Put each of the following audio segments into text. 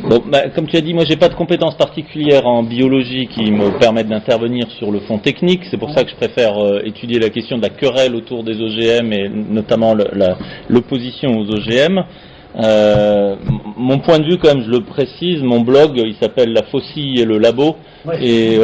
Bon, comme tu as dit, moi j'ai pas de compétences particulières en biologie qui me permettent d'intervenir sur le fond technique. C'est pour ça que je préfère étudier la question de la querelle autour des OGM et notamment l'opposition aux OGM. Mon point de vue, quand même, je le précise, mon blog, il s'appelle La Faucille et le Labo. Ouais. Et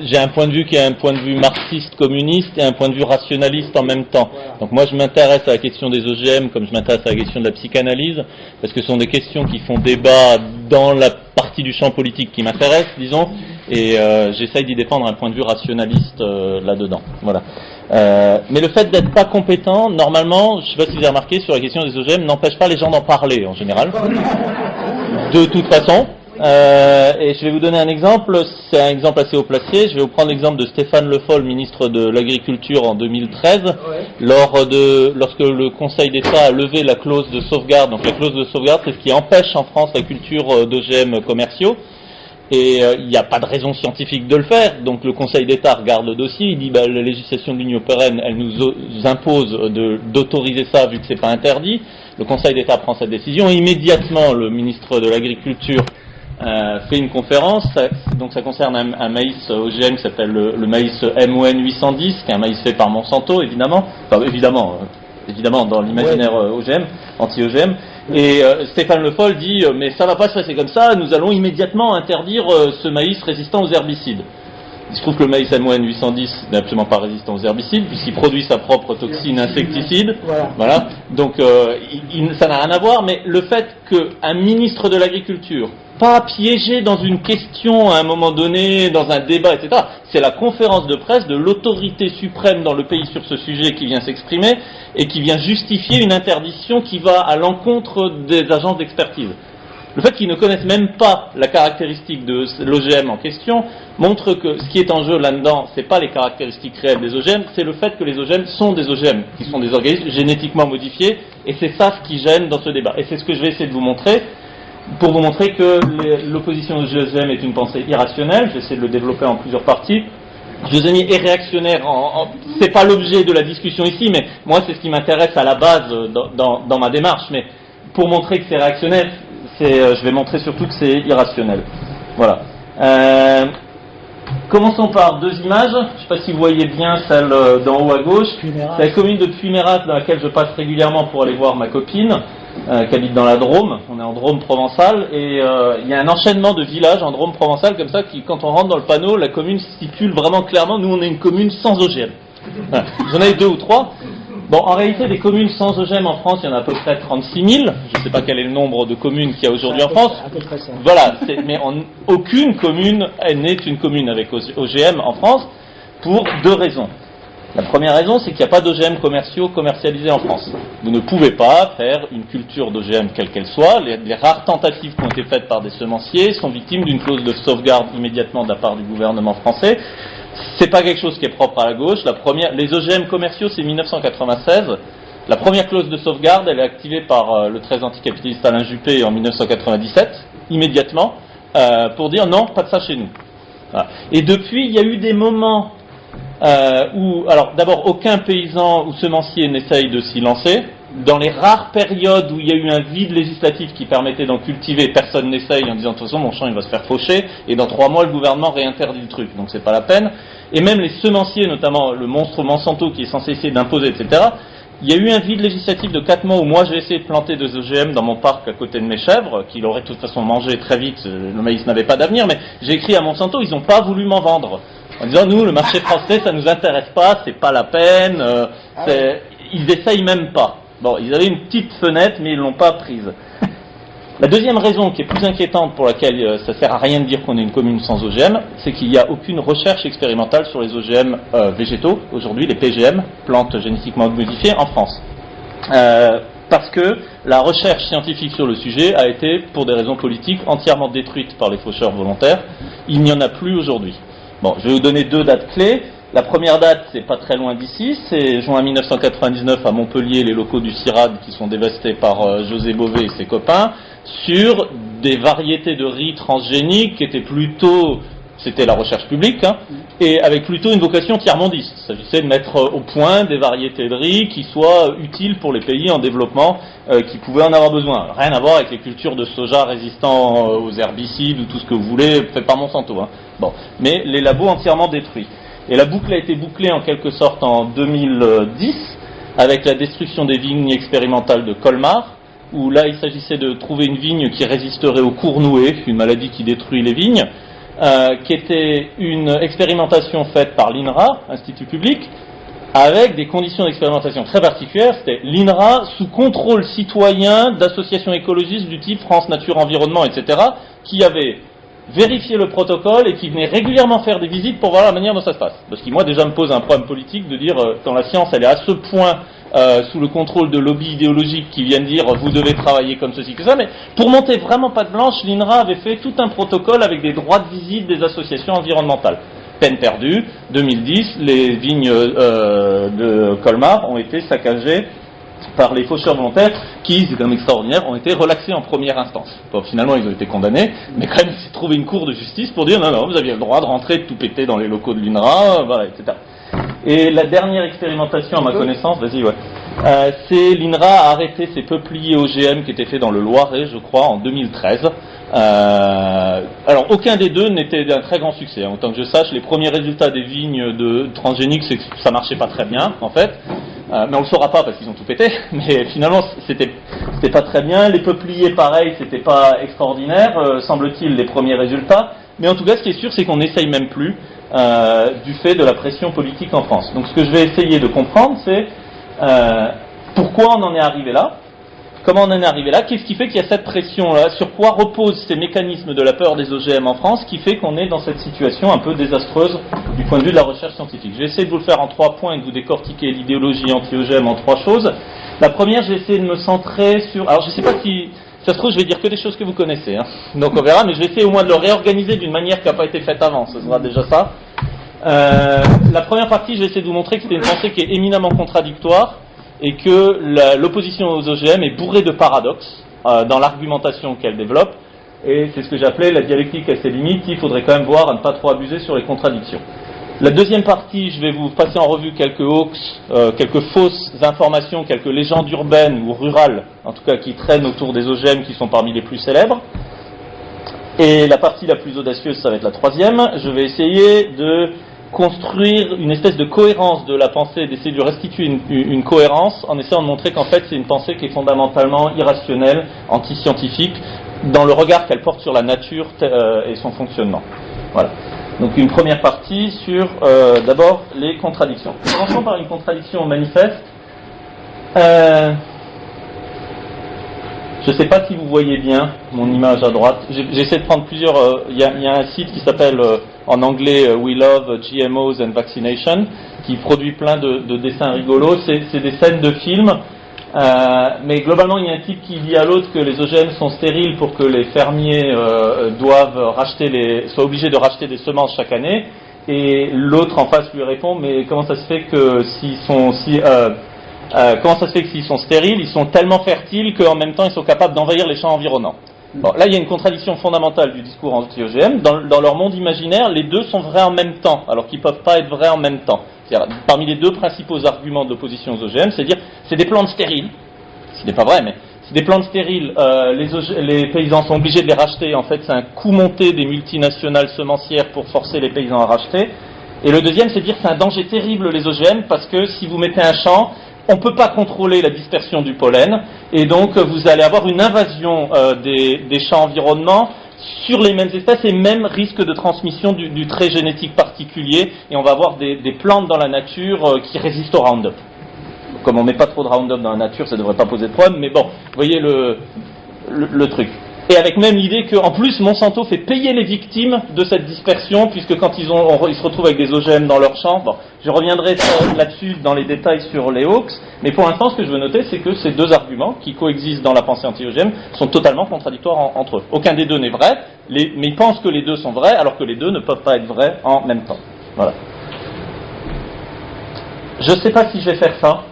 j'ai un point de vue qui est un point de vue marxiste-communiste et un point de vue rationaliste en même temps. Donc moi, je m'intéresse à la question des OGM comme je m'intéresse à la question de la psychanalyse, parce que ce sont des questions qui font débat dans la partie du champ politique qui m'intéresse, disons, et j'essaye d'y défendre un point de vue rationaliste là-dedans. Voilà. Mais le fait d'être pas compétent, normalement, je sais pas si vous avez remarqué, sur la question des OGM, n'empêche pas les gens d'en parler en général. De toute façon. Et je vais vous donner un exemple, c'est un exemple assez haut placé. Je vais vous prendre l'exemple de Stéphane Le Foll, ministre de l'Agriculture en 2013, lorsque le Conseil d'État a levé la clause de sauvegarde. Donc la clause de sauvegarde, c'est ce qui empêche en France la culture d'OGM commerciaux. Et il n'y a pas de raison scientifique de le faire, donc le Conseil d'État regarde le dossier, il dit la législation de l'Union européenne, elle nous impose d'autoriser ça vu que c'est pas interdit. Le Conseil d'État prend cette décision et immédiatement le ministre de l'Agriculture fait une conférence, donc ça concerne un maïs OGM qui s'appelle le maïs MON 810, qui est un maïs fait par Monsanto évidemment, enfin évidemment dans l'imaginaire OGM, anti-OGM. Et Stéphane Le Foll dit mais ça va pas se passer comme ça, nous allons immédiatement interdire ce maïs résistant aux herbicides. Il se trouve que le maïs MON 810 n'est absolument pas résistant aux herbicides puisqu'il produit sa propre toxine insecticide. Voilà. Donc ça n'a rien à voir, mais le fait qu'un ministre de l'Agriculture, pas piégé dans une question à un moment donné, dans un débat, etc. C'est la conférence de presse de l'autorité suprême dans le pays sur ce sujet qui vient s'exprimer et qui vient justifier une interdiction qui va à l'encontre des agences d'expertise. Le fait qu'ils ne connaissent même pas la caractéristique de l'OGM en question montre que ce qui est en jeu là-dedans, c'est pas les caractéristiques réelles des OGM, c'est le fait que les OGM sont des OGM, qui sont des organismes génétiquement modifiés, et c'est ça ce qui gêne dans ce débat. Et c'est ce que je vais essayer de vous montrer, pour vous montrer que l'opposition aux OGM est une pensée irrationnelle. J'essaie de le développer en plusieurs parties. Je vous ai mis et réactionnaire, c'est pas l'objet de la discussion ici, mais moi c'est ce qui m'intéresse à la base dans ma démarche, mais pour montrer que c'est réactionnaire, je vais montrer surtout que c'est irrationnel. Voilà. Commençons par deux images. Je ne sais pas si vous voyez bien celle d'en haut à gauche. C'est la commune de Puymérat dans laquelle je passe régulièrement pour aller voir ma copine qui habite dans la Drôme. On est en Drôme provençale et il y a un enchaînement de villages en Drôme provençale comme ça qui, quand on rentre dans le panneau, la commune stipule vraiment clairement, nous on est une commune sans OGM. Voilà. J'en ai deux ou trois. Bon, en réalité, des communes sans OGM en France, il y en a à peu près 36 000. Je ne sais pas quel est le nombre de communes qu'il y a aujourd'hui en France. Voilà, mais aucune commune n'est une commune avec OGM en France pour deux raisons. La première raison, c'est qu'il n'y a pas d'OGM commerciaux commercialisés en France. Vous ne pouvez pas faire une culture d'OGM quelle qu'elle soit. Les rares tentatives qui ont été faites par des semenciers sont victimes d'une clause de sauvegarde immédiatement de la part du gouvernement français. C'est pas quelque chose qui est propre à la gauche. Les OGM commerciaux, c'est 1996. La première clause de sauvegarde, elle est activée par le très anticapitaliste Alain Juppé en 1997, immédiatement, pour dire non, pas de ça chez nous. Voilà. Et depuis, il y a eu des moments où, alors d'abord, aucun paysan ou semencier n'essaye de s'y lancer. Dans les rares périodes où il y a eu un vide législatif qui permettait d'en cultiver, personne n'essaye en disant de toute façon mon champ il va se faire faucher et dans 3 mois le gouvernement réinterdit le truc, donc c'est pas la peine. Et même les semenciers, notamment le monstre Monsanto qui est censé essayer d'imposer, etc. Il y a eu un vide législatif de 4 mois où moi j'ai essayé de planter des OGM dans mon parc à côté de mes chèvres, qu'il aurait de toute façon mangé très vite, le maïs n'avait pas d'avenir, mais j'ai écrit à Monsanto, ils n'ont pas voulu m'en vendre. En disant nous le marché français ça nous intéresse pas, c'est pas la peine, ils essayent même pas. Bon, ils avaient une petite fenêtre, mais ils l'ont pas prise. La deuxième raison qui est plus inquiétante pour laquelle ça sert à rien de dire qu'on est une commune sans OGM, c'est qu'il n'y a aucune recherche expérimentale sur les OGM végétaux, aujourd'hui les PGM, plantes génétiquement modifiées, en France. Parce que la recherche scientifique sur le sujet a été, pour des raisons politiques, entièrement détruite par les faucheurs volontaires. Il n'y en a plus aujourd'hui. Bon, je vais vous donner 2 dates clés. La première date, c'est pas très loin d'ici, c'est juin 1999 à Montpellier, les locaux du CIRAD qui sont dévastés par José Bové et ses copains, sur des variétés de riz transgéniques qui étaient plutôt c'était la recherche publique, hein, et avec plutôt une vocation tiers-mondiste. Il s'agissait de mettre au point des variétés de riz qui soient utiles pour les pays en développement qui pouvaient en avoir besoin. Rien à voir avec les cultures de soja résistant aux herbicides ou tout ce que vous voulez, fait par Monsanto. Hein. Bon, mais les labos entièrement détruits. Et la boucle a été bouclée en quelque sorte en 2010 avec la destruction des vignes expérimentales de Colmar, où là il s'agissait de trouver une vigne qui résisterait au cournoué, une maladie qui détruit les vignes, qui était une expérimentation faite par l'INRA, Institut public, avec des conditions d'expérimentation très particulières. C'était l'INRA sous contrôle citoyen d'associations écologistes du type France Nature Environnement, etc., qui avaient vérifié le protocole et qui venaient régulièrement faire des visites pour voir la manière dont ça se passe. Parce que moi déjà me pose un problème politique de dire quand la science elle est à ce point sous le contrôle de lobbies idéologiques qui viennent dire vous devez travailler comme ceci que ça, mais pour monter vraiment patte blanche, l'INRA avait fait tout un protocole avec des droits de visite des associations environnementales. Peine perdue, 2010, les vignes de Colmar ont été saccagées par les faucheurs volontaires qui, c'est quand même extraordinaire, ont été relaxés en première instance. Bon, finalement, ils ont été condamnés, mais quand même, il s'est trouvé une cour de justice pour dire non, vous aviez le droit de rentrer, de tout péter dans les locaux de l'INRA, voilà, etc. Et la dernière expérimentation, à ma connaissance, vas-y, ouais, c'est l'INRA a arrêté ses peupliers OGM qui étaient faits dans le Loiret, je crois, en 2013. Alors, aucun des deux n'était d'un très grand succès. Hein. Autant que je sache, les premiers résultats des vignes de transgéniques, c'est que ça marchait pas très bien, en fait. Mais on le saura pas parce qu'ils ont tout pété. Mais finalement, c'était pas très bien. Les peupliers, pareil, c'était pas extraordinaire, semble-t-il, les premiers résultats. Mais en tout cas, ce qui est sûr, c'est qu'on n'essaye même plus du fait de la pression politique en France. Donc, ce que je vais essayer de comprendre, c'est pourquoi on en est arrivé là. Comment on en est arrivé là? Qu'est-ce qui fait qu'il y a cette pression-là? Sur quoi reposent ces mécanismes de la peur des OGM en France qui fait qu'on est dans cette situation un peu désastreuse du point de vue de la recherche scientifique? Je vais essayer de vous le faire en 3 points et de vous décortiquer l'idéologie anti-OGM en 3 choses. La première, je vais essayer de me centrer sur... Alors je ne sais pas si... Ça se trouve, je vais dire que des choses que vous connaissez. Hein. Donc on verra, mais je vais essayer au moins de le réorganiser d'une manière qui n'a pas été faite avant. Ce sera déjà ça. La première partie, je vais essayer de vous montrer que c'est une pensée qui est éminemment contradictoire et que l'opposition aux OGM est bourrée de paradoxes dans l'argumentation qu'elle développe, et c'est ce que j'appelais la dialectique à ses limites. Il faudrait quand même voir à ne pas trop abuser sur les contradictions. La deuxième partie, je vais vous passer en revue quelques hoax, quelques fausses informations, quelques légendes urbaines ou rurales, en tout cas qui traînent autour des OGM, qui sont parmi les plus célèbres. Et la partie la plus audacieuse, ça va être la troisième. Je vais essayer de construire une espèce de cohérence de la pensée, d'essayer de restituer une cohérence en essayant de montrer qu'en fait c'est une pensée qui est fondamentalement irrationnelle, anti-scientifique, dans le regard qu'elle porte sur la nature et son fonctionnement. Voilà. Donc une première partie sur d'abord les contradictions. Commençons par une contradiction manifeste. Je ne sais pas si vous voyez bien mon image à droite. J'essaie de prendre plusieurs... Il y a un site qui s'appelle en anglais We Love GMOs and Vaccination, qui produit plein de dessins rigolos. C'est des scènes de films, mais globalement il y a un type qui dit à l'autre que les OGM sont stériles pour que les fermiers soient obligés de racheter des semences chaque année. Et l'autre en face lui répond, mais comment ça se fait que s'ils sont stériles, ils sont tellement fertiles qu'en même temps ils sont capables d'envahir les champs environnants. Bon, là il y a une contradiction fondamentale du discours anti-OGM. Dans leur monde imaginaire, les deux sont vrais en même temps, alors qu'ils ne peuvent pas être vrais en même temps. C'est-à-dire, parmi les deux principaux arguments de l'opposition aux OGM, c'est de dire c'est des plantes stériles, ce n'est pas vrai, mais c'est des plantes stériles, les paysans sont obligés de les racheter, en fait c'est un coup monté des multinationales semencières pour forcer les paysans à racheter. Et le deuxième, c'est de dire c'est un danger terrible les OGM, parce que si vous mettez un champ, on ne peut pas contrôler la dispersion du pollen, et donc vous allez avoir une invasion des champs environnements sur les mêmes espèces et même risque de transmission du trait génétique particulier, et on va avoir des plantes dans la nature qui résistent au Roundup. Comme on ne met pas trop de Roundup dans la nature, ça ne devrait pas poser de problème, mais bon, vous voyez le truc. Et avec même l'idée qu'en plus Monsanto fait payer les victimes de cette dispersion, puisque quand ils se retrouvent avec des OGM dans leur champ, bon, je reviendrai là-dessus dans les détails sur les hoax, mais pour l'instant ce que je veux noter c'est que ces deux arguments qui coexistent dans la pensée anti-OGM sont totalement contradictoires entre eux. Aucun des deux n'est vrai, mais ils pensent que les deux sont vrais, alors que les deux ne peuvent pas être vrais en même temps. Voilà. Je ne sais pas si je vais faire ça,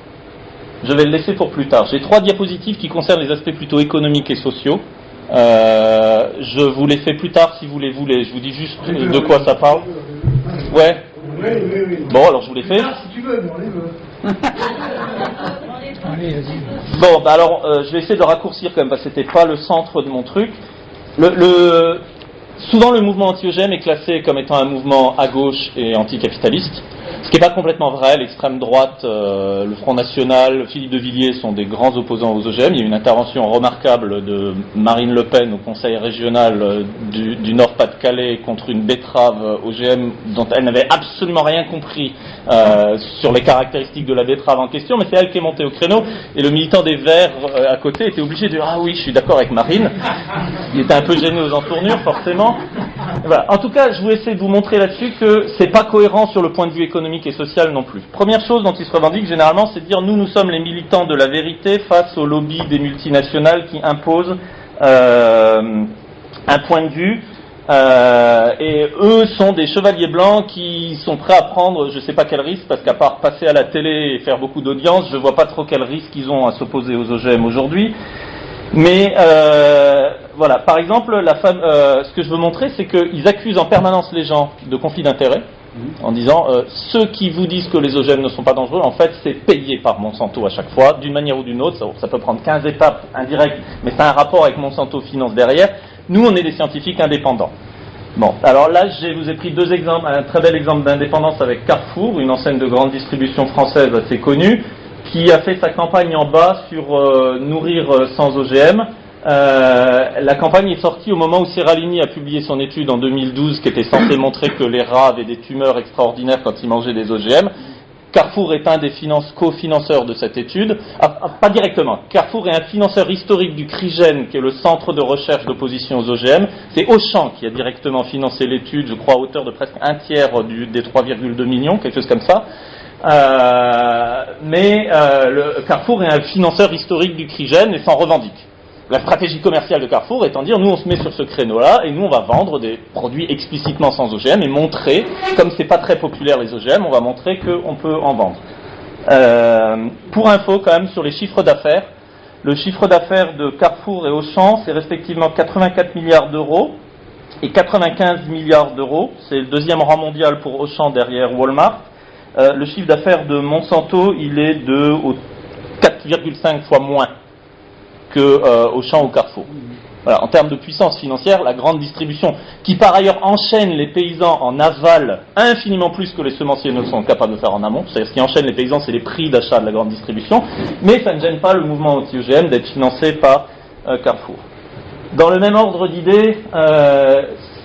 je vais le laisser pour plus tard. J'ai 3 diapositives qui concernent les aspects plutôt économiques et sociaux. Je vous les fais plus tard si vous les voulez. Je vous dis juste de quoi ça parle. Ouais. Oui. Bon, alors je vous les fais. Si tu veux, mais on les veut. Bon, bah alors, je vais essayer de raccourcir quand même, parce que c'était pas le centre de mon truc. Souvent, le mouvement anti-OGM est classé comme étant un mouvement à gauche et anticapitaliste, ce qui n'est pas complètement vrai. L'extrême droite, le Front National, Philippe de Villiers sont des grands opposants aux OGM. Il y a eu une intervention remarquable de Marine Le Pen au conseil régional du Nord-Pas-de-Calais contre une betterave OGM dont elle n'avait absolument rien compris sur les caractéristiques de la betterave en question, mais c'est elle qui est montée au créneau, et le militant des Verts à côté était obligé de dire « Ah oui, je suis d'accord avec Marine ». Il était un peu gêné aux entournures, forcément. Voilà. En tout cas, je voulais essayer de vous montrer là-dessus que c'est pas cohérent sur le point de vue économique et social non plus. Première chose dont ils se revendiquent généralement, c'est de dire nous sommes les militants de la vérité face au lobby des multinationales qui imposent un point de vue. Et eux sont des chevaliers blancs qui sont prêts à prendre je sais pas quel risque, parce qu'à part passer à la télé et faire beaucoup d'audience, je vois pas trop quel risque ils ont à s'opposer aux OGM aujourd'hui. Mais voilà, par exemple, ce que je veux montrer, c'est qu'ils accusent en permanence les gens de conflit d'intérêts, en disant ceux qui vous disent que les OGM ne sont pas dangereux, en fait, c'est payé par Monsanto à chaque fois, d'une manière ou d'une autre. Ça peut prendre 15 étapes indirectes, mais ça a un rapport avec Monsanto Finance derrière. Nous, on est des scientifiques indépendants. Bon, alors là, je vous ai pris deux exemples, un très bel exemple d'indépendance avec Carrefour, une enseigne de grande distribution française assez connue, qui a fait sa campagne en bas sur nourrir sans OGM. La campagne est sortie au moment où Seralini a publié son étude en 2012 qui était censée montrer que les rats avaient des tumeurs extraordinaires quand ils mangeaient des OGM. Carrefour est un des co-financeurs de cette étude. Pas directement. Carrefour est un financeur historique du CRIGEN, qui est le centre de recherche d'opposition aux OGM. C'est Auchan qui a directement financé l'étude, je crois, à hauteur de presque un tiers des 3,2 millions, quelque chose comme ça. Mais Carrefour est un financeur historique du CRIGEN et s'en revendique. La stratégie commerciale de Carrefour étant de dire, nous on se met sur ce créneau-là et nous on va vendre des produits explicitement sans OGM et montrer, comme c'est pas très populaire les OGM, on va montrer qu'on peut en vendre. Pour info quand même sur les chiffres d'affaires, le chiffre d'affaires de Carrefour et Auchan c'est respectivement 84 milliards d'euros et 95 milliards d'euros, c'est le deuxième rang mondial pour Auchan derrière Walmart. Le chiffre d'affaires de Monsanto il est de 4,5 fois moins que Auchan ou Carrefour. Voilà, en termes de puissance financière, la grande distribution, qui par ailleurs enchaîne les paysans en aval infiniment plus que les semenciers ne sont capables de faire en amont. C'est-à-dire ce qui enchaîne les paysans, c'est les prix d'achat de la grande distribution, mais ça ne gêne pas le mouvement anti-OGM d'être financé par Carrefour. Dans le même ordre d'idées,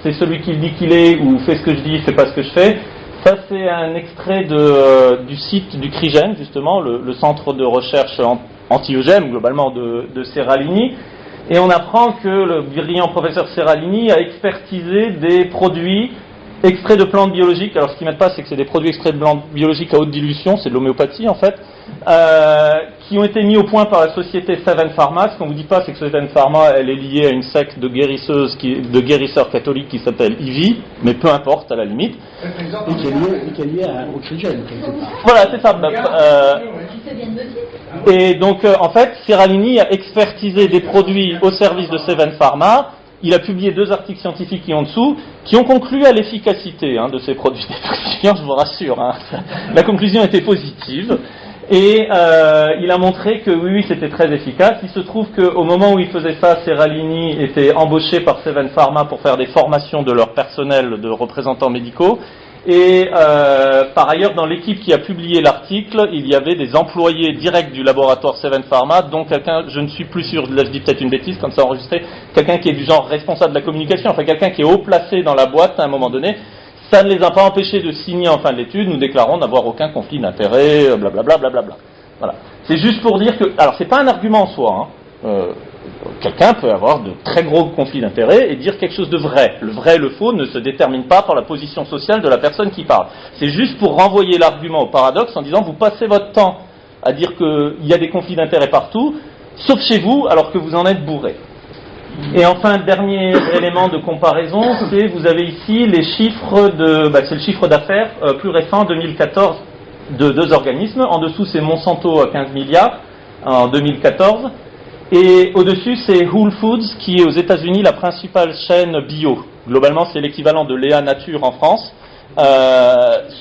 c'est celui qui dit qu'il est, ou fait ce que je dis, fait pas ce que je fais. Ça, c'est un extrait du site du CRIGEN, justement, le centre de recherche anti-OGM, globalement, de Seralini. Et on apprend que le brillant professeur Seralini a expertisé des produits extraits de plantes biologiques. Alors, ce qui m'aide pas, c'est que c'est des produits extraits de plantes biologiques à haute dilution, c'est de l'homéopathie, en fait, qui ont été mis au point par la société Seven Pharma. Ce qu'on vous dit pas, c'est que Seven Pharma, elle est liée à une secte de guérisseurs catholiques qui s'appelle IVI, mais peu importe, à la limite. Et qui est lié au CRIGEN, quelque part. Voilà, c'est ça. Et donc, en fait, Seralini a expertisé des produits au service de Seven Pharma. Il a publié 2 articles scientifiques qui ont en dessous, qui ont conclu à l'efficacité de ces produits détoxifiants, je vous rassure. La conclusion était positive. Et il a montré que oui, c'était très efficace. Il se trouve qu'au moment où il faisait ça, Seralini était embauché par Seven Pharma pour faire des formations de leur personnel de représentants médicaux. Et par ailleurs, dans l'équipe qui a publié l'article, il y avait des employés directs du laboratoire Seven Pharma, dont quelqu'un, je ne suis plus sûr, là je dis peut-être une bêtise, comme ça enregistré, quelqu'un qui est du genre responsable de la communication, enfin quelqu'un qui est haut placé dans la boîte à un moment donné. Ça ne les a pas empêchés de signer en fin de l'étude, nous déclarons n'avoir aucun conflit d'intérêt, blablabla, blablabla. Voilà. C'est juste pour dire que, alors c'est pas un argument en soi, quelqu'un peut avoir de très gros conflits d'intérêts et dire quelque chose de vrai. Le vrai et le faux ne se déterminent pas par la position sociale de la personne qui parle. C'est juste pour renvoyer l'argument au paradoxe en disant vous passez votre temps à dire qu'il y a des conflits d'intérêts partout, sauf chez vous, alors que vous en êtes bourré. Et enfin, dernier élément de comparaison, c'est vous avez ici les chiffres c'est le chiffre d'affaires plus récent, 2014, de 2 organismes. En dessous, c'est Monsanto à 15 milliards en 2014. Et au-dessus, c'est Whole Foods, qui est aux États-Unis la principale chaîne bio. Globalement, c'est l'équivalent de Léa Nature en France.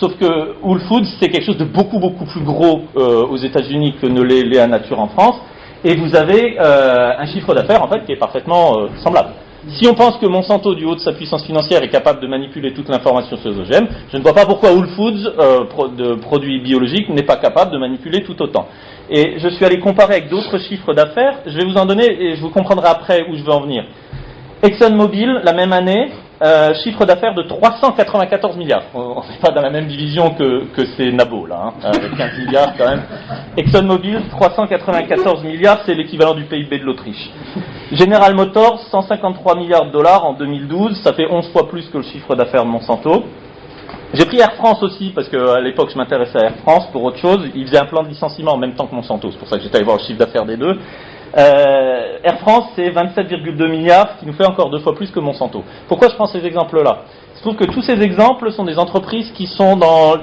Sauf que Whole Foods, c'est quelque chose de beaucoup plus gros aux États-Unis que ne l'est Léa Nature en France. Et vous avez un chiffre d'affaires en fait qui est parfaitement semblable. Si on pense que Monsanto, du haut de sa puissance financière, est capable de manipuler toute l'information sur les OGM, je ne vois pas pourquoi Whole Foods, de produits biologiques, n'est pas capable de manipuler tout autant. Et je suis allé comparer avec d'autres chiffres d'affaires. Je vais vous en donner et je vous comprendrai après où je veux en venir. ExxonMobil, la même année, chiffre d'affaires de 394 milliards. On n'est pas dans la même division que ces nabos, là, avec 15 milliards quand même. ExxonMobil, 394 milliards, c'est l'équivalent du PIB de l'Autriche. General Motors, 153 milliards de dollars en 2012, ça fait 11 fois plus que le chiffre d'affaires de Monsanto. J'ai pris Air France aussi, parce qu'à l'époque je m'intéressais à Air France pour autre chose. Ils faisaient un plan de licenciement en même temps que Monsanto, c'est pour ça que j'étais allé voir le chiffre d'affaires des deux. Air France, c'est 27,2 milliards, ce qui nous fait encore 2 fois plus que Monsanto. Pourquoi je prends ces exemples-là ? Je trouve que tous ces exemples sont des entreprises qui sont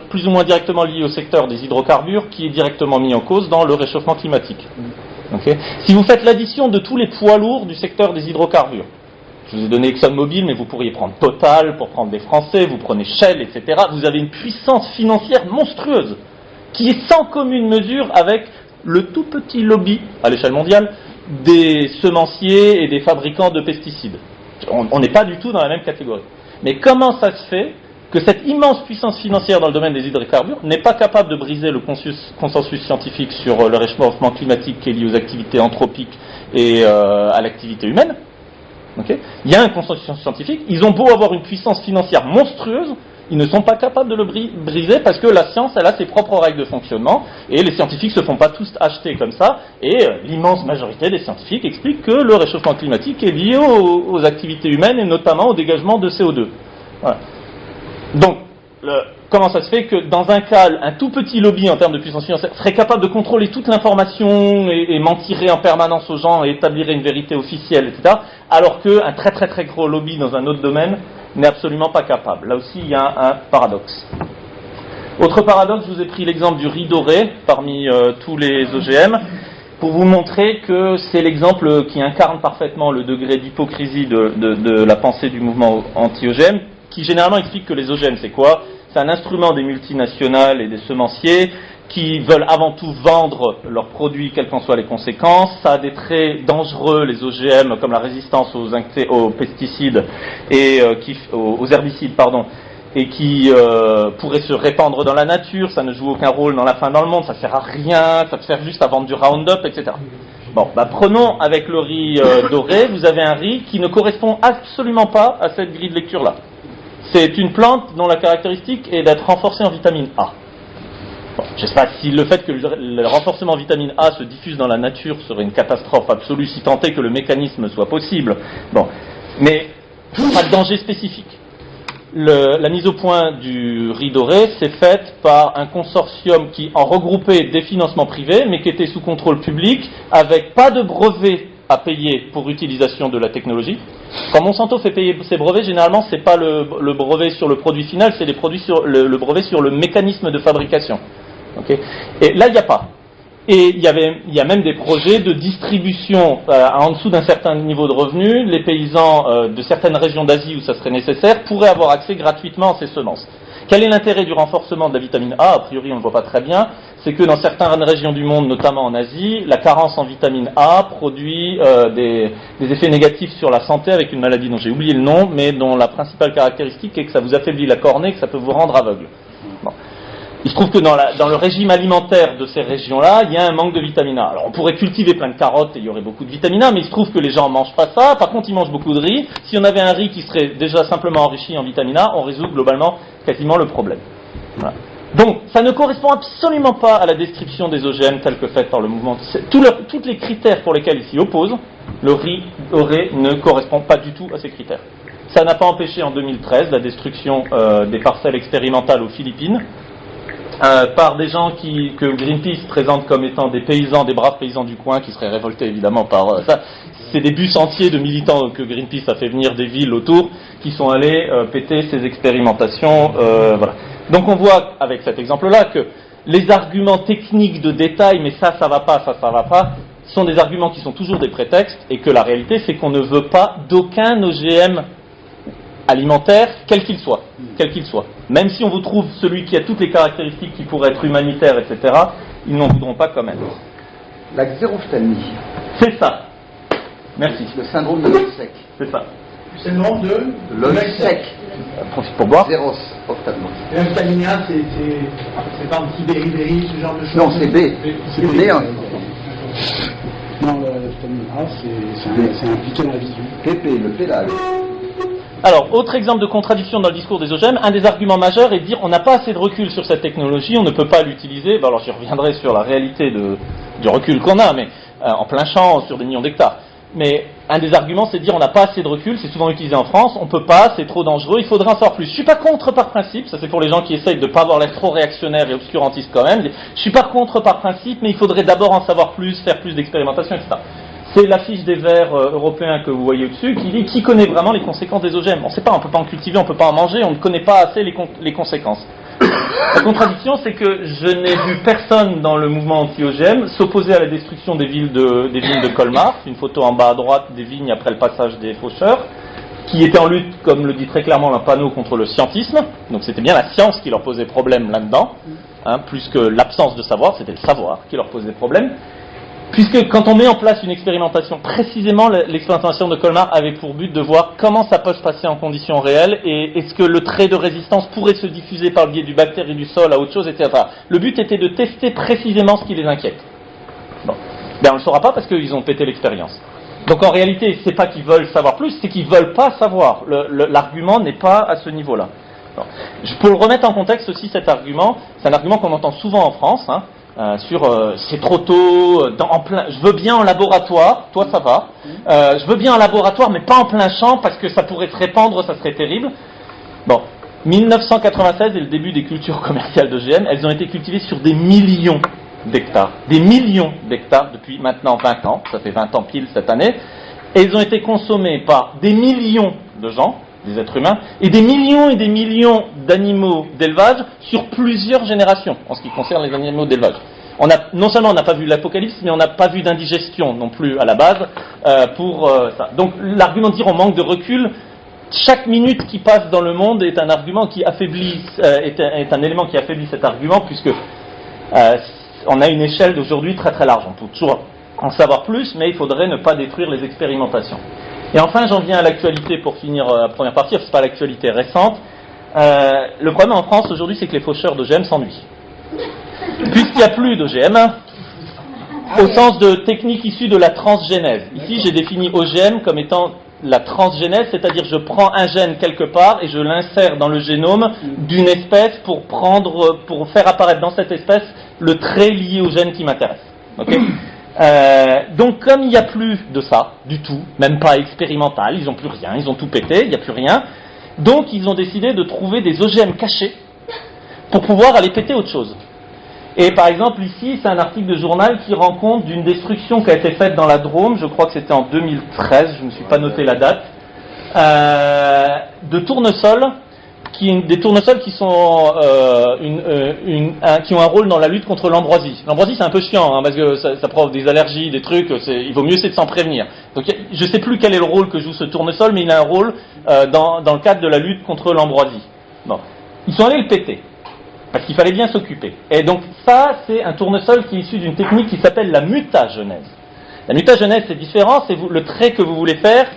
plus ou moins directement liées au secteur des hydrocarbures, qui est directement mis en cause dans le réchauffement climatique. Okay. Si vous faites l'addition de tous les poids lourds du secteur des hydrocarbures, je vous ai donné ExxonMobil, mais vous pourriez prendre Total, pour prendre des Français, vous prenez Shell, etc. Vous avez une puissance financière monstrueuse, qui est sans commune mesure avec le tout petit lobby, à l'échelle mondiale, des semenciers et des fabricants de pesticides. On n'est pas du tout dans la même catégorie. Mais comment ça se fait que cette immense puissance financière dans le domaine des hydrocarbures n'est pas capable de briser le consensus scientifique sur le réchauffement climatique qui est lié aux activités anthropiques et à l'activité humaine? Okay. Il y a un consensus scientifique, ils ont beau avoir une puissance financière monstrueuse, ils ne sont pas capables de le briser parce que la science, elle a ses propres règles de fonctionnement et les scientifiques ne se font pas tous acheter comme ça et l'immense majorité des scientifiques expliquent que le réchauffement climatique est lié aux activités humaines et notamment au dégagement de CO2. Voilà. Donc, comment ça se fait que dans un cas, un tout petit lobby en termes de puissance financière serait capable de contrôler toute l'information et mentirait en permanence aux gens et établirait une vérité officielle, etc., alors qu'un très gros lobby dans un autre domaine n'est absolument pas capable. Là aussi, il y a un paradoxe. Autre paradoxe, je vous ai pris l'exemple du riz doré parmi tous les OGM pour vous montrer que c'est l'exemple qui incarne parfaitement le degré d'hypocrisie de la pensée du mouvement anti-OGM, qui généralement explique que les OGM, c'est quoi ? C'est un instrument des multinationales et des semenciers qui veulent avant tout vendre leurs produits, quelles qu'en soient les conséquences. Ça a des traits dangereux, les OGM, comme la résistance aux pesticides et aux herbicides, pardon, et qui pourraient se répandre dans la nature. Ça ne joue aucun rôle dans la faim dans le monde, ça sert à rien, ça te sert juste à vendre du Roundup, etc. Bon, prenons avec le riz doré, vous avez un riz qui ne correspond absolument pas à cette grille de lecture-là. C'est une plante dont la caractéristique est d'être renforcée en vitamine A. Bon, je ne sais pas si le fait que le renforcement en vitamine A se diffuse dans la nature serait une catastrophe absolue, si tant est que le mécanisme soit possible. Bon, mais pas de danger spécifique. La mise au point du riz doré s'est faite par un consortium qui en regroupait des financements privés, mais qui était sous contrôle public, avec pas de brevet à payer pour utilisation de la technologie. Quand Monsanto fait payer ses brevets, généralement, c'est pas le brevet sur le produit final, c'est le brevet sur le mécanisme de fabrication. Okay. Et là, il n'y a pas. Et il y a même des projets de distribution en dessous d'un certain niveau de revenus. Les paysans de certaines régions d'Asie où ça serait nécessaire pourraient avoir accès gratuitement à ces semences. Quel est l'intérêt du renforcement de la vitamine A ? A priori, on ne le voit pas très bien. C'est que dans certaines régions du monde, notamment en Asie, la carence en vitamine A produit des effets négatifs sur la santé avec une maladie dont j'ai oublié le nom, mais dont la principale caractéristique est que ça vous affaiblit la cornée, que ça peut vous rendre aveugle. Bon. Il se trouve que dans le régime alimentaire de ces régions-là, il y a un manque de vitamine A. Alors on pourrait cultiver plein de carottes et il y aurait beaucoup de vitamine A, mais il se trouve que les gens ne mangent pas ça. Par contre, ils mangent beaucoup de riz. Si on avait un riz qui serait déjà simplement enrichi en vitamine A, on résout globalement quasiment le problème. Voilà. Donc, ça ne correspond absolument pas à la description des OGM telle que faite par le mouvement. Tous les critères pour lesquels il s'y oppose, le riz doré ne correspond pas du tout à ces critères. Ça n'a pas empêché en 2013 la destruction des parcelles expérimentales aux Philippines, par des gens que Greenpeace présente comme étant des paysans, des braves paysans du coin qui seraient révoltés évidemment par ça. C'est des bus entiers de militants que Greenpeace a fait venir des villes autour qui sont allés péter ces expérimentations. Voilà. Donc on voit avec cet exemple-là que les arguments techniques de détail, mais ça va pas, ça va pas, sont des arguments qui sont toujours des prétextes et que la réalité c'est qu'on ne veut pas d'aucun OGM alimentaire, quel qu'il soit. Même si on vous trouve celui qui a toutes les caractéristiques qui pourraient être humanitaires, etc., ils n'en voudront pas quand même. La xérophtalmie. C'est ça. Merci. Le syndrome de l'œil sec. C'est ça. C'est le nom de L'œil sec. Profite pour boire. Zéros, ophtalmos. Et la vitamine A, c'est par petit beriberi, ce genre de choses. Non, c'est B. C'est B. Non, la vitamine A, c'est impliqué dans la vision. PP, le pédale. Alors, autre exemple de contradiction dans le discours des OGM, un des arguments majeurs est de dire on n'a pas assez de recul sur cette technologie, on ne peut pas l'utiliser. Alors, j'y reviendrai sur la réalité du recul qu'on a, mais en plein champ, sur des millions d'hectares. Mais un des arguments, c'est de dire on n'a pas assez de recul, c'est souvent utilisé en France, on peut pas, c'est trop dangereux, il faudrait en savoir plus. Je suis pas contre par principe, ça c'est pour les gens qui essayent de ne pas avoir l'air trop réactionnaire et obscurantiste quand même. Je suis pas contre par principe, mais il faudrait d'abord en savoir plus, faire plus d'expérimentation, etc. C'est l'affiche des Verts européens que vous voyez au-dessus qui dit qui connaît vraiment les conséquences des OGM. On ne sait pas, on ne peut pas en cultiver, on ne peut pas en manger, on ne connaît pas assez les conséquences. La contradiction, c'est que je n'ai vu personne dans le mouvement anti-OGM s'opposer à la destruction des vignes de Colmar. C'est une photo en bas à droite des vignes après le passage des faucheurs, qui étaient en lutte, comme le dit très clairement un panneau, contre le scientisme. Donc c'était bien la science qui leur posait problème là-dedans, plus que l'absence de savoir, c'était le savoir qui leur posait problème. Puisque quand on met en place une expérimentation, précisément l'expérimentation de Colmar avait pour but de voir comment ça peut se passer en conditions réelles et est-ce que le trait de résistance pourrait se diffuser par le biais du bactérie du sol à autre chose, etc. Le but était de tester précisément ce qui les inquiète. Bon. Ben, on ne le saura pas parce qu'ils ont pété l'expérience. Donc en réalité, c'est pas qu'ils veulent savoir plus, c'est qu'ils veulent pas savoir. L'argument n'est pas à ce niveau-là. Bon. Pour le remettre en contexte aussi, cet argument, c'est un argument qu'on entend souvent en France, c'est trop tôt, je veux bien en laboratoire, toi ça va, je veux bien en laboratoire mais pas en plein champ parce que ça pourrait se répandre, ça serait terrible. Bon, 1996 est le début des cultures commerciales d'OGM, elles ont été cultivées sur des millions d'hectares depuis maintenant 20 ans, ça fait 20 ans pile cette année, et elles ont été consommées par des millions de gens, des êtres humains, et des millions d'animaux d'élevage sur plusieurs générations, en ce qui concerne les animaux d'élevage. Non seulement on n'a pas vu l'apocalypse, mais on n'a pas vu d'indigestion non plus à la base pour ça. Donc l'argument de dire on manque de recul, chaque minute qui passe dans le monde est un argument qui affaiblit, est un élément qui affaiblit cet argument, puisque on a une échelle d'aujourd'hui très très large. On peut toujours en savoir plus, mais il faudrait ne pas détruire les expérimentations. Et enfin, j'en viens à l'actualité pour finir la première partie, c'est pas l'actualité récente. Le problème en France aujourd'hui, c'est que les faucheurs d'OGM s'ennuient. Puisqu'il n'y a plus d'OGM, au sens de technique issue de la transgénèse. Ici, j'ai défini OGM comme étant la transgénèse, c'est-à-dire je prends un gène quelque part et je l'insère dans le génome d'une espèce pour faire apparaître dans cette espèce le trait lié au gène qui m'intéresse. Okay. Donc comme il n'y a plus de ça du tout, même pas expérimental, ils n'ont plus rien, ils ont tout pété, il n'y a plus rien, donc ils ont décidé de trouver des OGM cachés pour pouvoir aller péter autre chose. Et par exemple ici c'est un article de journal qui rend compte d'une destruction qui a été faite dans la Drôme, je crois que c'était en 2013, je ne me suis pas noté la date, de tournesols, des tournesols qui sont qui ont un rôle dans la lutte contre l'ambroisie. L'ambroisie c'est un peu chiant parce que ça provoque des allergies, des trucs. Il vaut mieux c'est de s'en prévenir. Donc je sais plus quel est le rôle que joue ce tournesol, mais il a un rôle dans le cadre de la lutte contre l'ambroisie. Bon, ils sont allés le péter parce qu'il fallait bien s'occuper. Et donc ça c'est un tournesol qui est issu d'une technique qui s'appelle la mutagenèse. La mutagenèse c'est différent, c'est le trait que vous voulez faire.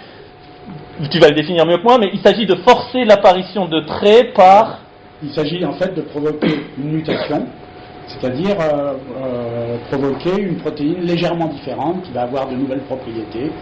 Tu vas le définir mieux que moi, mais il s'agit de forcer l'apparition de traits par... Il s'agit en fait de provoquer une mutation, c'est-à-dire provoquer une protéine légèrement différente qui va avoir de nouvelles propriétés,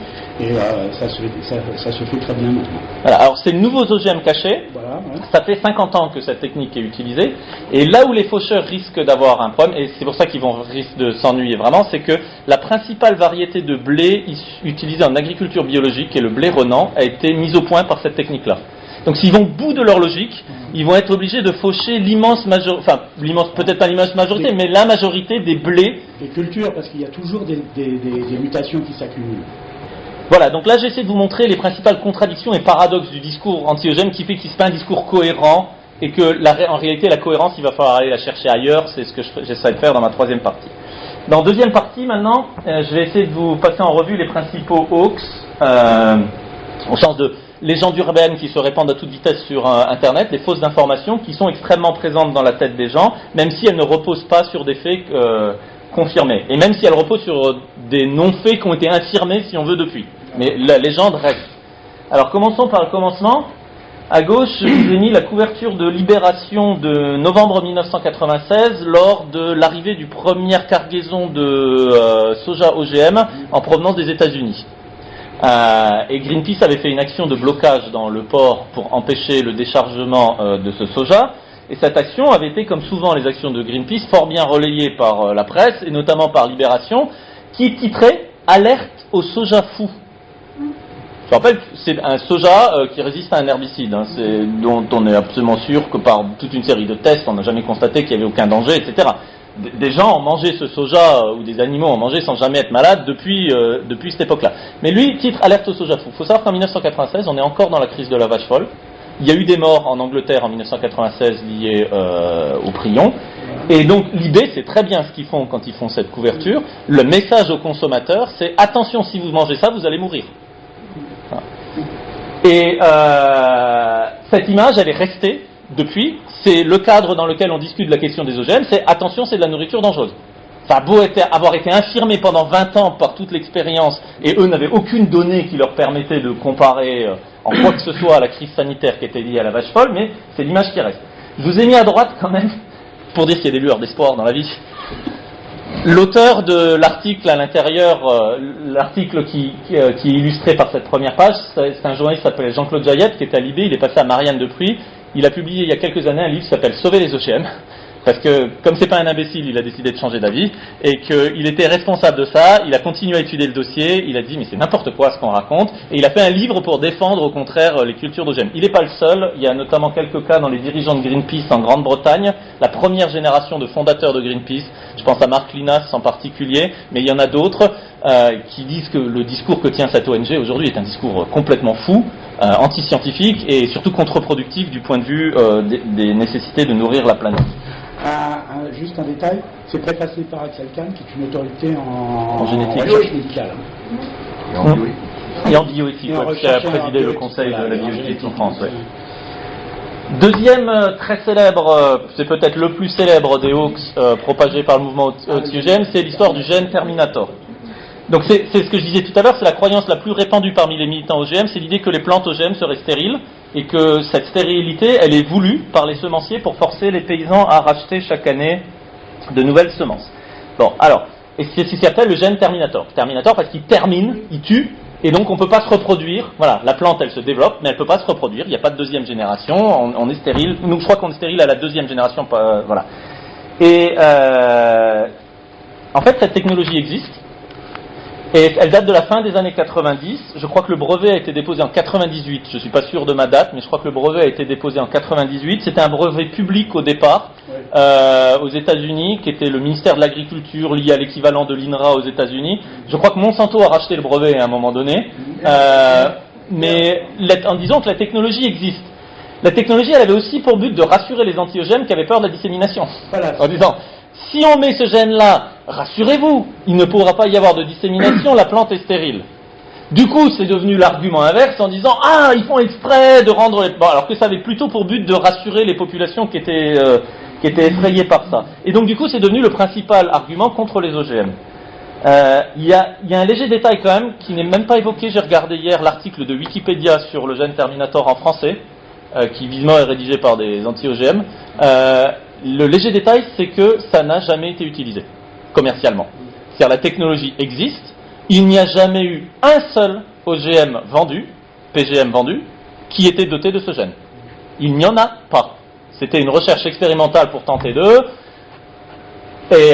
et ça se fait très bien maintenant. Voilà, alors c'est de nouveaux OGM cachés, voilà, ouais. Ça fait 50 ans que cette technique est utilisée, et là où les faucheurs risquent d'avoir un problème, et c'est pour ça qu'ils risquent de s'ennuyer vraiment, c'est que la principale variété de blé utilisée en agriculture biologique, qui est le blé Renan, a été mise au point par cette technique-là. Donc s'ils vont au bout de leur logique, ils vont être obligés de faucher peut-être pas l'immense majorité, mais la majorité des blés. Des cultures, parce qu'il y a toujours des mutations qui s'accumulent. Voilà, donc là j'essaie de vous montrer les principales contradictions et paradoxes du discours anti-OGM qui fait qu'il se fait un discours cohérent et que en réalité la cohérence il va falloir aller la chercher ailleurs, c'est ce que j'essaie de faire dans ma troisième partie. Dans deuxième partie maintenant, je vais essayer de vous passer en revue les principaux hoax, au sens de légendes urbaines qui se répandent à toute vitesse sur Internet, des fausses informations qui sont extrêmement présentes dans la tête des gens, même si elles ne reposent pas sur des faits confirmés, et même si elles reposent sur des non-faits qui ont été infirmés, si on veut, depuis. Mais la légende reste. Alors commençons par le commencement. À gauche, je vous ai mis la couverture de Libération de novembre 1996 lors de l'arrivée du première cargaison de soja OGM en provenance des États-Unis. Et Greenpeace avait fait une action de blocage dans le port pour empêcher le déchargement de ce soja. Et cette action avait été, comme souvent les actions de Greenpeace, fort bien relayée par la presse, et notamment par Libération, qui titrait « Alerte au soja fou ». Je rappelle que c'est un soja qui résiste à un herbicide, dont on est absolument sûr que par toute une série de tests, on n'a jamais constaté qu'il n'y avait aucun danger, etc. Des gens ont mangé ce soja, ou des animaux ont mangé sans jamais être malades depuis cette époque-là. Mais lui, titre « Alerte au soja fou ». Il faut savoir qu'en 1996, on est encore dans la crise de la vache folle. Il y a eu des morts en Angleterre en 1996 liés au prion. Et donc l'idée, c'est très bien ce qu'ils font quand ils font cette couverture. Le message aux consommateurs, c'est « Attention, si vous mangez ça, vous allez mourir ». Et cette image, elle est restée depuis. C'est le cadre dans lequel on discute de la question des OGM, c'est « Attention, c'est de la nourriture dangereuse ». Ça a beau avoir été infirmé pendant 20 ans par toute l'expérience, et eux n'avaient aucune donnée qui leur permettait de comparer en quoi que ce soit à la crise sanitaire qui était liée à la vache folle, mais c'est l'image qui reste. Je vous ai mis à droite quand même, pour dire qu'il y a des lueurs d'espoir dans la vie, l'auteur de l'article à l'intérieur, l'article qui est illustré par cette première page, c'est un journaliste qui s'appelle Jean-Claude Jaillette, qui est à Libé, il est passé à Marianne Depuy. Il a publié il y a quelques années un livre qui s'appelle « Sauver les OGM ». Parce que, comme c'est pas un imbécile, il a décidé de changer d'avis, et qu'il était responsable de ça, il a continué à étudier le dossier, il a dit, mais c'est n'importe quoi ce qu'on raconte, et il a fait un livre pour défendre, au contraire, les cultures d'OGM. Il n'est pas le seul, il y a notamment quelques cas dans les dirigeants de Greenpeace en Grande-Bretagne, la première génération de fondateurs de Greenpeace, je pense à Mark Linas en particulier, mais il y en a d'autres qui disent que le discours que tient cette ONG aujourd'hui est un discours complètement fou, anti-scientifique, et surtout contre-productif du point de vue des nécessités de nourrir la planète. Juste un détail, c'est préfacé par Axel Kahn, qui est une autorité en génétique. recherche médicale. Et en bioéthique, qui a présidé le conseil de la bioéthique en France. Ouais. Deuxième très célèbre, c'est peut-être le plus célèbre des hoax propagés par le mouvement anti-OGM, c'est l'histoire du gène Terminator. Donc c'est ce que je disais tout à l'heure, c'est la croyance la plus répandue parmi les militants OGM, c'est l'idée que les plantes OGM seraient stériles, et que cette stérilité, elle est voulue par les semenciers pour forcer les paysans à racheter chaque année de nouvelles semences. Bon, alors, et c'est ce qu'on appelle le gène Terminator. Terminator parce qu'il termine, il tue, et donc on ne peut pas se reproduire. Voilà, la plante, elle se développe, mais elle ne peut pas se reproduire, il n'y a pas de deuxième génération, on est stérile. Nous, je crois qu'on est stérile à la deuxième génération, voilà. Et en fait, cette technologie existe. Et elle date de la fin des années 90. Je crois que le brevet a été déposé en 98. Je ne suis pas sûr de ma date, mais je crois que le brevet a été déposé en 98. C'était un brevet public au départ, aux États-Unis, qui était le ministère de l'Agriculture lié à l'équivalent de l'INRA aux États-Unis. Je crois que Monsanto a racheté le brevet à un moment donné, mais en disant que la technologie existe. La technologie, elle avait aussi pour but de rassurer les anti-OGM qui avaient peur de la dissémination. Voilà. En disant, si on met ce gène-là, rassurez-vous, il ne pourra pas y avoir de dissémination, la plante est stérile. Du coup, c'est devenu l'argument inverse en disant « Ah, ils font exprès de rendre les... » Bon, alors que ça avait plutôt pour but de rassurer les populations qui étaient effrayées par ça. Et donc, du coup, c'est devenu le principal argument contre les OGM. Il y a un léger détail quand même qui n'est même pas évoqué. J'ai regardé hier l'article de Wikipédia sur le gène Terminator en français, qui visiblement est rédigé par des anti-OGM. Le léger détail, c'est que ça n'a jamais été utilisé commercialement. C'est-à-dire la technologie existe, il n'y a jamais eu un seul OGM vendu, PGM vendu, qui était doté de ce gène. Il n'y en a pas. C'était une recherche expérimentale pour tenter d'eux. Et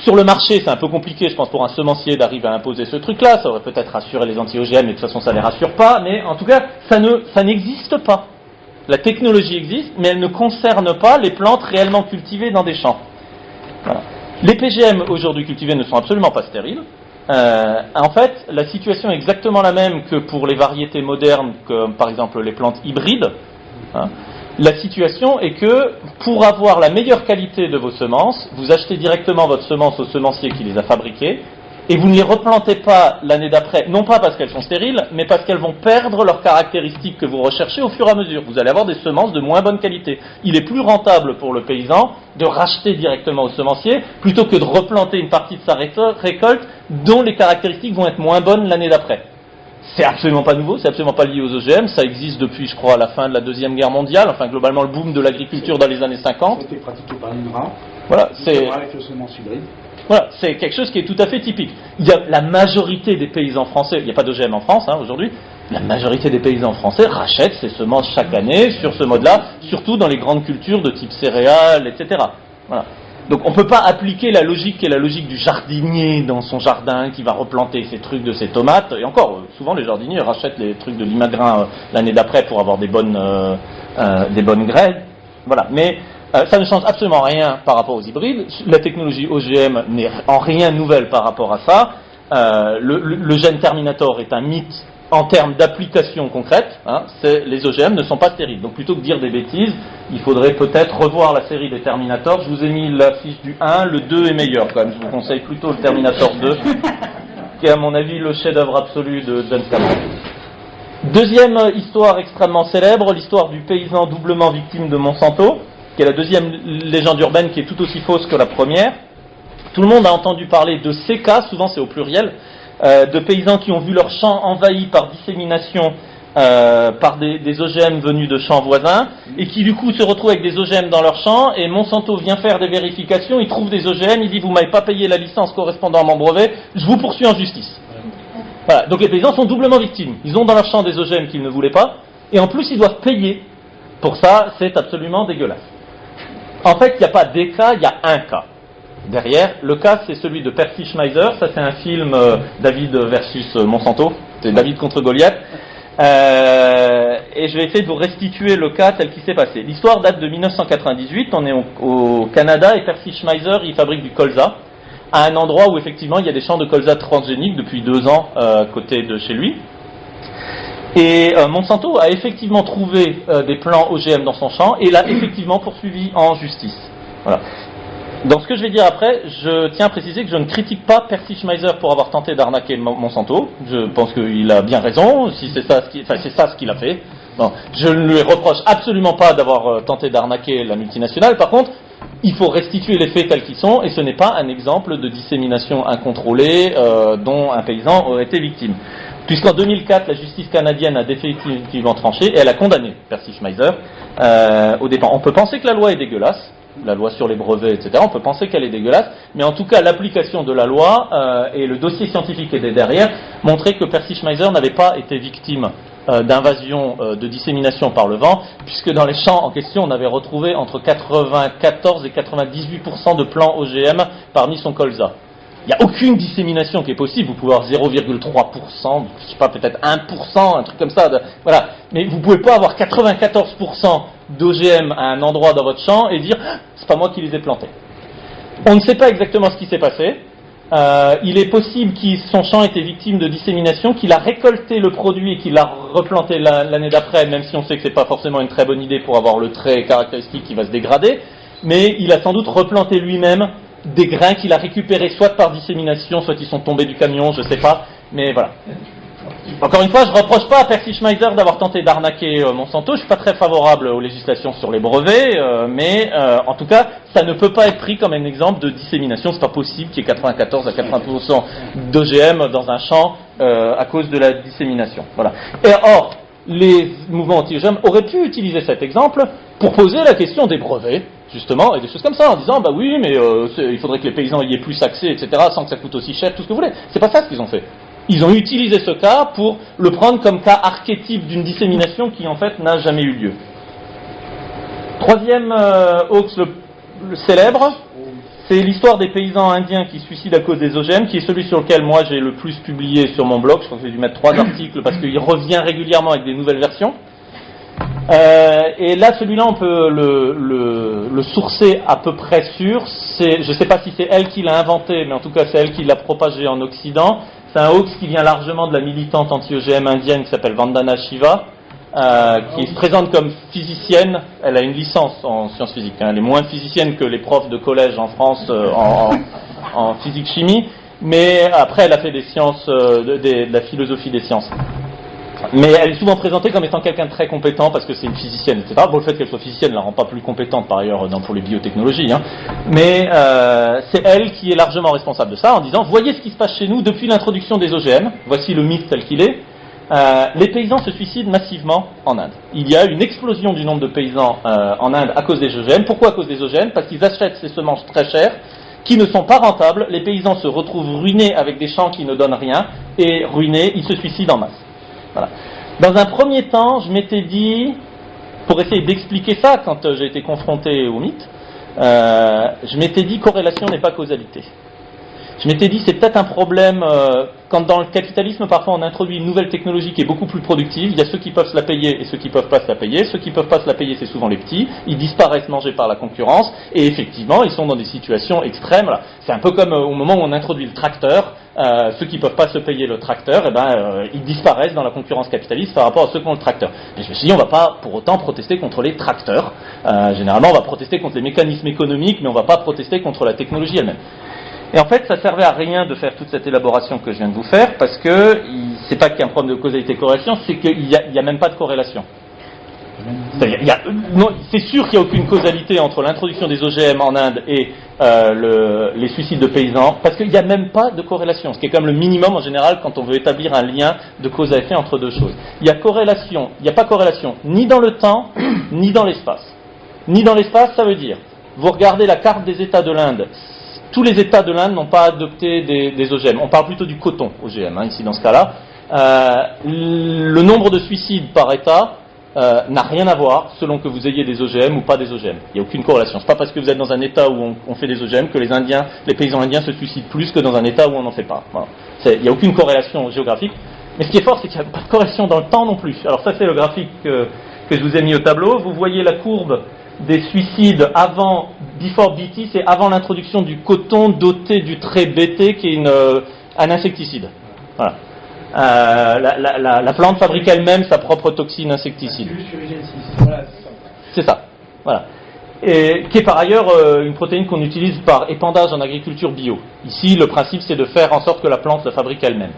sur le marché, c'est un peu compliqué, je pense, pour un semencier d'arriver à imposer ce truc-là. Ça aurait peut-être rassuré les anti-OGM, mais de toute façon, ça ne les rassure pas. Mais en tout cas, ça n'existe pas. La technologie existe, mais elle ne concerne pas les plantes réellement cultivées dans des champs. Voilà. Les PGM aujourd'hui cultivés ne sont absolument pas stériles. En fait, la situation est exactement la même que pour les variétés modernes, comme par exemple les plantes hybrides. La situation est que pour avoir la meilleure qualité de vos semences, vous achetez directement votre semence au semencier qui les a fabriquées et vous ne les replantez pas l'année d'après, non pas parce qu'elles sont stériles, mais parce qu'elles vont perdre leurs caractéristiques que vous recherchez au fur et à mesure. Vous allez avoir des semences de moins bonne qualité. Il est plus rentable pour le paysan de racheter directement au semencier plutôt que de replanter une partie de sa récolte dont les caractéristiques vont être moins bonnes l'année d'après. C'est absolument pas nouveau, c'est absolument pas lié aux OGM, ça existe depuis, je crois, la fin de la Deuxième Guerre mondiale, enfin globalement le boom de l'agriculture dans les années 50. C'était pratiqué par l'INRA. Voilà, c'est... avec le semence hybride. Voilà, c'est quelque chose qui est tout à fait typique. Il y a la majorité des paysans français, il n'y a pas d'OGM en France aujourd'hui, la majorité des paysans français rachètent ces semences chaque année sur ce mode-là, surtout dans les grandes cultures de type céréales, etc. Voilà. Donc on ne peut pas appliquer la logique qui est la logique du jardinier dans son jardin qui va replanter ses trucs de ses tomates. Et encore, souvent les jardiniers rachètent les trucs de l'imagrin l'année d'après pour avoir des bonnes graines. Voilà. Mais ça ne change absolument rien par rapport aux hybrides. La technologie OGM n'est en rien nouvelle par rapport à ça. Le gène Terminator est un mythe en termes d'application concrète. Les OGM ne sont pas stériles. Donc plutôt que de dire des bêtises, il faudrait peut-être revoir la série des Terminator. Je vous ai mis la fiche du 1, le 2 est meilleur quand même. Je vous conseille plutôt le Terminator 2, qui est à mon avis le chef-d'œuvre absolu de James Cameron. Deuxième histoire extrêmement célèbre, l'histoire du paysan doublement victime de Monsanto, qui est la deuxième légende urbaine qui est tout aussi fausse que la première. Tout le monde a entendu parler de ces cas, souvent c'est au pluriel, de paysans qui ont vu leurs champs envahis par dissémination par des OGM venus de champs voisins et qui du coup se retrouvent avec des OGM dans leurs champs et Monsanto vient faire des vérifications, il trouve des OGM, il dit vous m'avez pas payé la licence correspondant à mon brevet, je vous poursuis en justice. Voilà, donc les paysans sont doublement victimes. Ils ont dans leur champ des OGM qu'ils ne voulaient pas et en plus ils doivent payer. Pour ça, c'est absolument dégueulasse. En fait, il n'y a pas des cas, il y a un cas. Derrière, le cas c'est celui de Percy Schmeiser, ça c'est un film David versus Monsanto, c'est David contre Goliath, et je vais essayer de vous restituer le cas tel qu'il s'est passé. L'histoire date de 1998, on est au Canada et Percy Schmeiser il fabrique du colza, à un endroit où effectivement il y a des champs de colza transgéniques depuis 2 ans à côté de chez lui. Et Monsanto a effectivement trouvé des plants OGM dans son champ et l'a effectivement poursuivi en justice. Voilà. Dans ce que je vais dire après, je tiens à préciser que je ne critique pas Percy Schmeiser pour avoir tenté d'arnaquer Monsanto. Je pense qu'il a bien raison, si c'est ça ce qu'il a fait. Bon, je ne lui reproche absolument pas d'avoir tenté d'arnaquer la multinationale. Par contre, il faut restituer les faits tels qu'ils sont, et ce n'est pas un exemple de dissémination incontrôlée dont un paysan aurait été victime. Puisqu'en 2004, la justice canadienne a définitivement tranché et elle a condamné Percy Schmeiser au dépens. On peut penser que la loi est dégueulasse, la loi sur les brevets, etc. On peut penser qu'elle est dégueulasse, mais en tout cas l'application de la loi et le dossier scientifique qui était derrière montraient que Percy Schmeiser n'avait pas été victime d'invasion, de dissémination par le vent, puisque dans les champs en question on avait retrouvé entre 94 et 98% de plants OGM parmi son colza. Il n'y a aucune dissémination qui est possible, vous pouvez avoir 0,3%, je sais pas, peut-être 1%, un truc comme ça, voilà. Mais vous pouvez pas avoir 94% d'OGM à un endroit dans votre champ et dire « c'est pas moi qui les ai plantés ». On ne sait pas exactement ce qui s'est passé. Il est possible que son champ était victime de dissémination, qu'il a récolté le produit et qu'il l'a replanté l'année d'après, même si on sait que c'est pas forcément une très bonne idée pour avoir le trait caractéristique qui va se dégrader, mais il a sans doute replanté lui-même des grains qu'il a récupérés soit par dissémination, soit ils sont tombés du camion, je sais pas, mais voilà. Encore une fois, je reproche pas à Percy Schmeiser d'avoir tenté d'arnaquer Monsanto, je suis pas très favorable aux législations sur les brevets, mais en tout cas, ça ne peut pas être pris comme un exemple de dissémination, c'est pas possible qu'il y ait 94 à 80% d'OGM dans un champ à cause de la dissémination. Voilà. Et or, les mouvements anti-OGM auraient pu utiliser cet exemple pour poser la question des brevets, justement, et des choses comme ça, en disant, bah oui, mais il faudrait que les paysans y aient plus accès, etc., sans que ça coûte aussi cher, tout ce que vous voulez. C'est pas ça ce qu'ils ont fait. Ils ont utilisé ce cas pour le prendre comme cas archétype d'une dissémination qui, en fait, n'a jamais eu lieu. Troisième hoax le célèbre, c'est l'histoire des paysans indiens qui se suicident à cause des OGM, qui est celui sur lequel moi j'ai le plus publié sur mon blog. Je crois que j'ai dû mettre 3 articles parce qu'il revient régulièrement avec des nouvelles versions. Et là, celui-là, on peut le sourcer à peu près sûr. Je ne sais pas si c'est elle qui l'a inventé, mais en tout cas, c'est elle qui l'a propagé en Occident. C'est un hoax qui vient largement de la militante anti-OGM indienne qui s'appelle Vandana Shiva, qui se présente comme physicienne. Elle a une licence en sciences physiques. Elle est moins physicienne que les profs de collège en France en physique-chimie, mais après elle a fait des sciences, de la philosophie des sciences. Mais elle est souvent présentée comme étant quelqu'un de très compétent parce que c'est une physicienne, etc. Bon, le fait qu'elle soit physicienne ne la rend pas plus compétente par ailleurs pour les biotechnologies, hein. Mais c'est elle qui est largement responsable de ça en disant voyez ce qui se passe chez nous depuis l'introduction des OGM, voici le mythe tel qu'il est. Les paysans se suicident massivement en Inde. Il y a une explosion du nombre de paysans en Inde à cause des OGM. Pourquoi à cause des OGM? Parce qu'ils achètent ces semences très chères qui ne sont pas rentables. Les paysans se retrouvent ruinés avec des champs qui ne donnent rien et ruinés, ils se suicident en masse. Voilà. Dans un premier temps, je m'étais dit, pour essayer d'expliquer ça quand j'ai été confronté au mythe, je m'étais dit corrélation n'est pas causalité. Je m'étais dit c'est peut-être un problème quand dans le capitalisme parfois on introduit une nouvelle technologie qui est beaucoup plus productive, il y a ceux qui peuvent se la payer et ceux qui peuvent pas se la payer. Ceux qui peuvent pas se la payer c'est souvent les petits, ils disparaissent mangés par la concurrence et effectivement ils sont dans des situations extrêmes. Là. C'est un peu comme au moment où on introduit le tracteur, ceux qui peuvent pas se payer le tracteur, ils disparaissent dans la concurrence capitaliste par rapport à ceux qui ont le tracteur. Et je me suis dit on va pas pour autant protester contre les tracteurs. Généralement on va protester contre les mécanismes économiques mais on va pas protester contre la technologie elle-même. Et en fait, ça servait à rien de faire toute cette élaboration que je viens de vous faire, parce que c'est pas qu'un problème de causalité-corrélation, c'est qu'il y a même pas de corrélation. C'est sûr qu'il n'y a aucune causalité entre l'introduction des OGM en Inde et les suicides de paysans, parce qu'il n'y a même pas de corrélation, ce qui est comme le minimum en général quand on veut établir un lien de cause à effet entre deux choses. Il n'y a pas corrélation ni dans le temps, ni dans l'espace. Ni dans l'espace, ça veut dire, vous regardez la carte des États de l'Inde, tous les États de l'Inde n'ont pas adopté des OGM. On parle plutôt du coton OGM, ici dans ce cas-là. Le nombre de suicides par État n'a rien à voir selon que vous ayez des OGM ou pas des OGM. Il n'y a aucune corrélation. C'est pas parce que vous êtes dans un État où on fait des OGM que les paysans indiens se suicident plus que dans un État où on n'en fait pas. Voilà. Il n'y a aucune corrélation géographique. Mais ce qui est fort, c'est qu'il n'y a pas de corrélation dans le temps non plus. Alors ça, c'est le graphique que je vous ai mis au tableau. Vous voyez la courbe des suicides before BT, c'est avant l'introduction du coton doté du trait BT qui est un insecticide. Voilà. La plante fabrique elle-même sa propre toxine insecticide. C'est ça. Voilà. Et qui est par ailleurs une protéine qu'on utilise par épandage en agriculture bio. Ici, le principe c'est de faire en sorte que la plante la fabrique elle-même.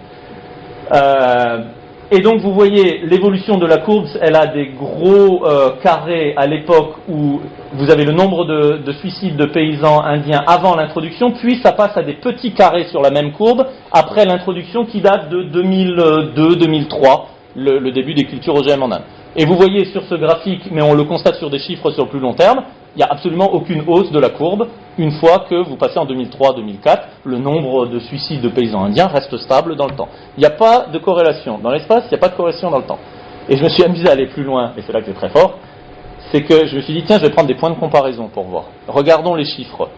Et donc vous voyez l'évolution de la courbe, elle a des gros carrés à l'époque où vous avez le nombre de suicides de paysans indiens avant l'introduction, puis ça passe à des petits carrés sur la même courbe après l'introduction qui date de 2002-2003, le début des cultures OGM en Inde. Et vous voyez sur ce graphique, mais on le constate sur des chiffres sur le plus long terme, il n'y a absolument aucune hausse de la courbe. Une fois que vous passez en 2003-2004, le nombre de suicides de paysans indiens reste stable dans le temps. Il n'y a pas de corrélation. Dans l'espace, il n'y a pas de corrélation dans le temps. Et je me suis amusé à aller plus loin, et c'est là que c'est très fort, c'est que je me suis dit, tiens, je vais prendre des points de comparaison pour voir. Regardons les chiffres.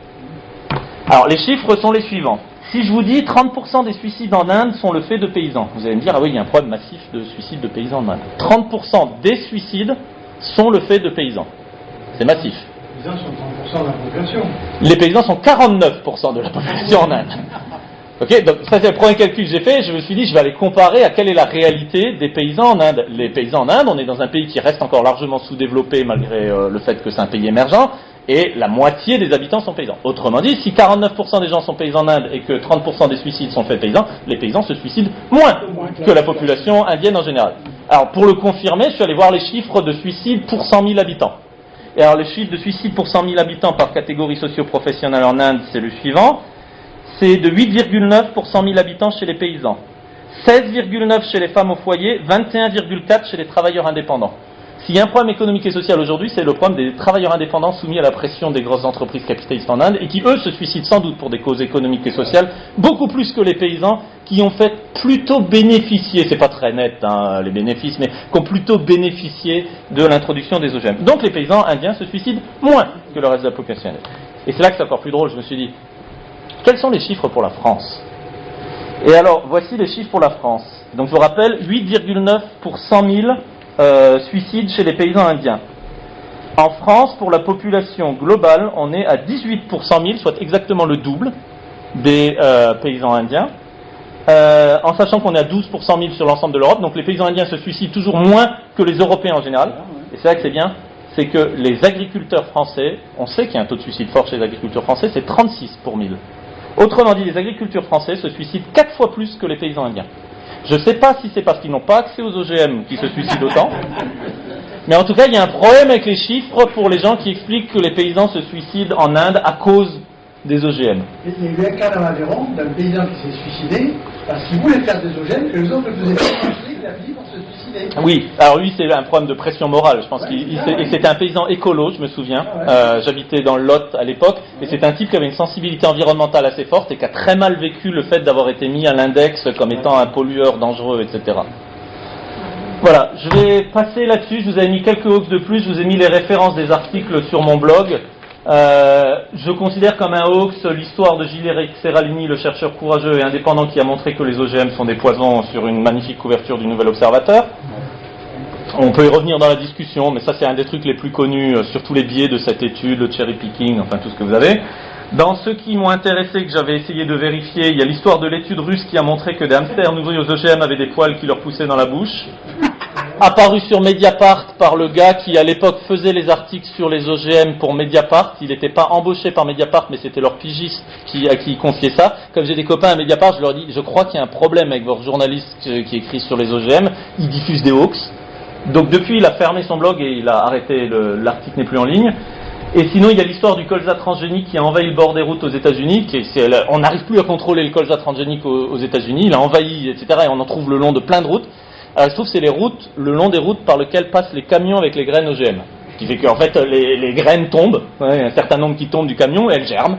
Alors, les chiffres sont les suivants. Si je vous dis 30% des suicides en Inde sont le fait de paysans, vous allez me dire, ah oui, il y a un problème massif de suicides de paysans en Inde. 30% des suicides sont le fait de paysans. C'est massif. Les paysans sont 30% de la population. Les paysans sont 49% de la population en Inde. Ok, donc ça c'est le premier calcul que j'ai fait. Je me suis dit, je vais aller comparer à quelle est la réalité des paysans en Inde. Les paysans en Inde, on est dans un pays qui reste encore largement sous-développé malgré le fait que c'est un pays émergent, et la moitié des habitants sont paysans. Autrement dit, si 49% des gens sont paysans en Inde et que 30% des suicides sont faits paysans, les paysans se suicident moins que la population indienne en général. Alors pour le confirmer, je suis allé voir les chiffres de suicides pour 100 000 habitants. Et alors, les chiffres de suicide pour 100 000 habitants par catégorie socio-professionnelle en Inde, c'est le suivant. C'est de 8,9 pour 100 000 habitants chez les paysans, 16,9 chez les femmes au foyer, 21,4 chez les travailleurs indépendants. S'il y a un problème économique et social aujourd'hui, c'est le problème des travailleurs indépendants soumis à la pression des grosses entreprises capitalistes en Inde et qui, eux, se suicident sans doute pour des causes économiques et sociales, beaucoup plus que les paysans qui ont fait plutôt bénéficier, c'est pas très net les bénéfices, mais qui ont plutôt bénéficié de l'introduction des OGM. Donc les paysans indiens se suicident moins que le reste de la population. Et c'est là que c'est encore plus drôle, je me suis dit, quels sont les chiffres pour la France ? Et alors, voici les chiffres pour la France. Donc je vous rappelle, 8,9 pour 100 000 suicides chez les paysans indiens. En France, pour la population globale, on est à 18 pour 100 000, soit exactement le double des paysans indiens. en sachant qu'on est à 12 pour 100 000 sur l'ensemble de l'Europe, donc les paysans indiens se suicident toujours moins que les Européens en général, et c'est là que c'est bien, c'est que les agriculteurs français, on sait qu'il y a un taux de suicide fort chez les agriculteurs français, c'est 36 pour 1000. Autrement dit, les agriculteurs français se suicident 4 fois plus que les paysans indiens. Je ne sais pas si c'est parce qu'ils n'ont pas accès aux OGM qui se suicident autant, mais en tout cas, il y a un problème avec les chiffres pour les gens qui expliquent que les paysans se suicident en Inde à cause des OGM. Il y a eu un cas dans l'Aveyron d'un paysan qui s'est suicidé parce qu'il voulait faire des OGM que les autres ne faisaient pas. Il a fini par se suicider. Oui, alors lui c'est un problème de pression morale, je pense et c'était un paysan écolo, je me souviens, j'habitais dans le Lot à l'époque, et c'est un type qui avait une sensibilité environnementale assez forte et qui a très mal vécu le fait d'avoir été mis à l'index comme étant un pollueur dangereux, etc. Voilà, je vais passer là-dessus, je vous ai mis quelques hoax de plus, je vous ai mis les références des articles sur mon blog. Je considère comme un hoax l'histoire de Gilles-Éric Serralini, le chercheur courageux et indépendant qui a montré que les OGM sont des poisons sur une magnifique couverture du Nouvel Observateur. On peut y revenir dans la discussion, mais ça c'est un des trucs les plus connus sur tous les biais de cette étude, le cherry picking, enfin tout ce que vous avez. Dans ceux qui m'ont intéressé, que j'avais essayé de vérifier, il y a l'histoire de l'étude russe qui a montré que des hamsters nourris aux OGM avaient des poils qui leur poussaient dans la bouche. Apparu sur Mediapart par le gars qui à l'époque faisait les articles sur les OGM pour Mediapart. Il n'était pas embauché par Mediapart, mais c'était leur pigiste à qui il confiait ça. Comme j'ai des copains à Mediapart, je leur dis, je crois qu'il y a un problème avec vos journalistes qui écrivent sur les OGM. Ils diffusent des hoax. Donc depuis, il a fermé son blog et il a arrêté, l'article n'est plus en ligne. Et sinon, il y a l'histoire du colza transgénique qui a envahi le bord des routes aux États-Unis. On n'arrive plus à contrôler le colza transgénique aux États-Unis. Il a envahi, etc. Et on en trouve le long de plein de routes. Alors, il se trouve que c'est le long des routes par lesquelles passent les camions avec les graines OGM. Ce qui fait qu'en fait, les graines tombent, un certain nombre qui tombent du camion et elles germent.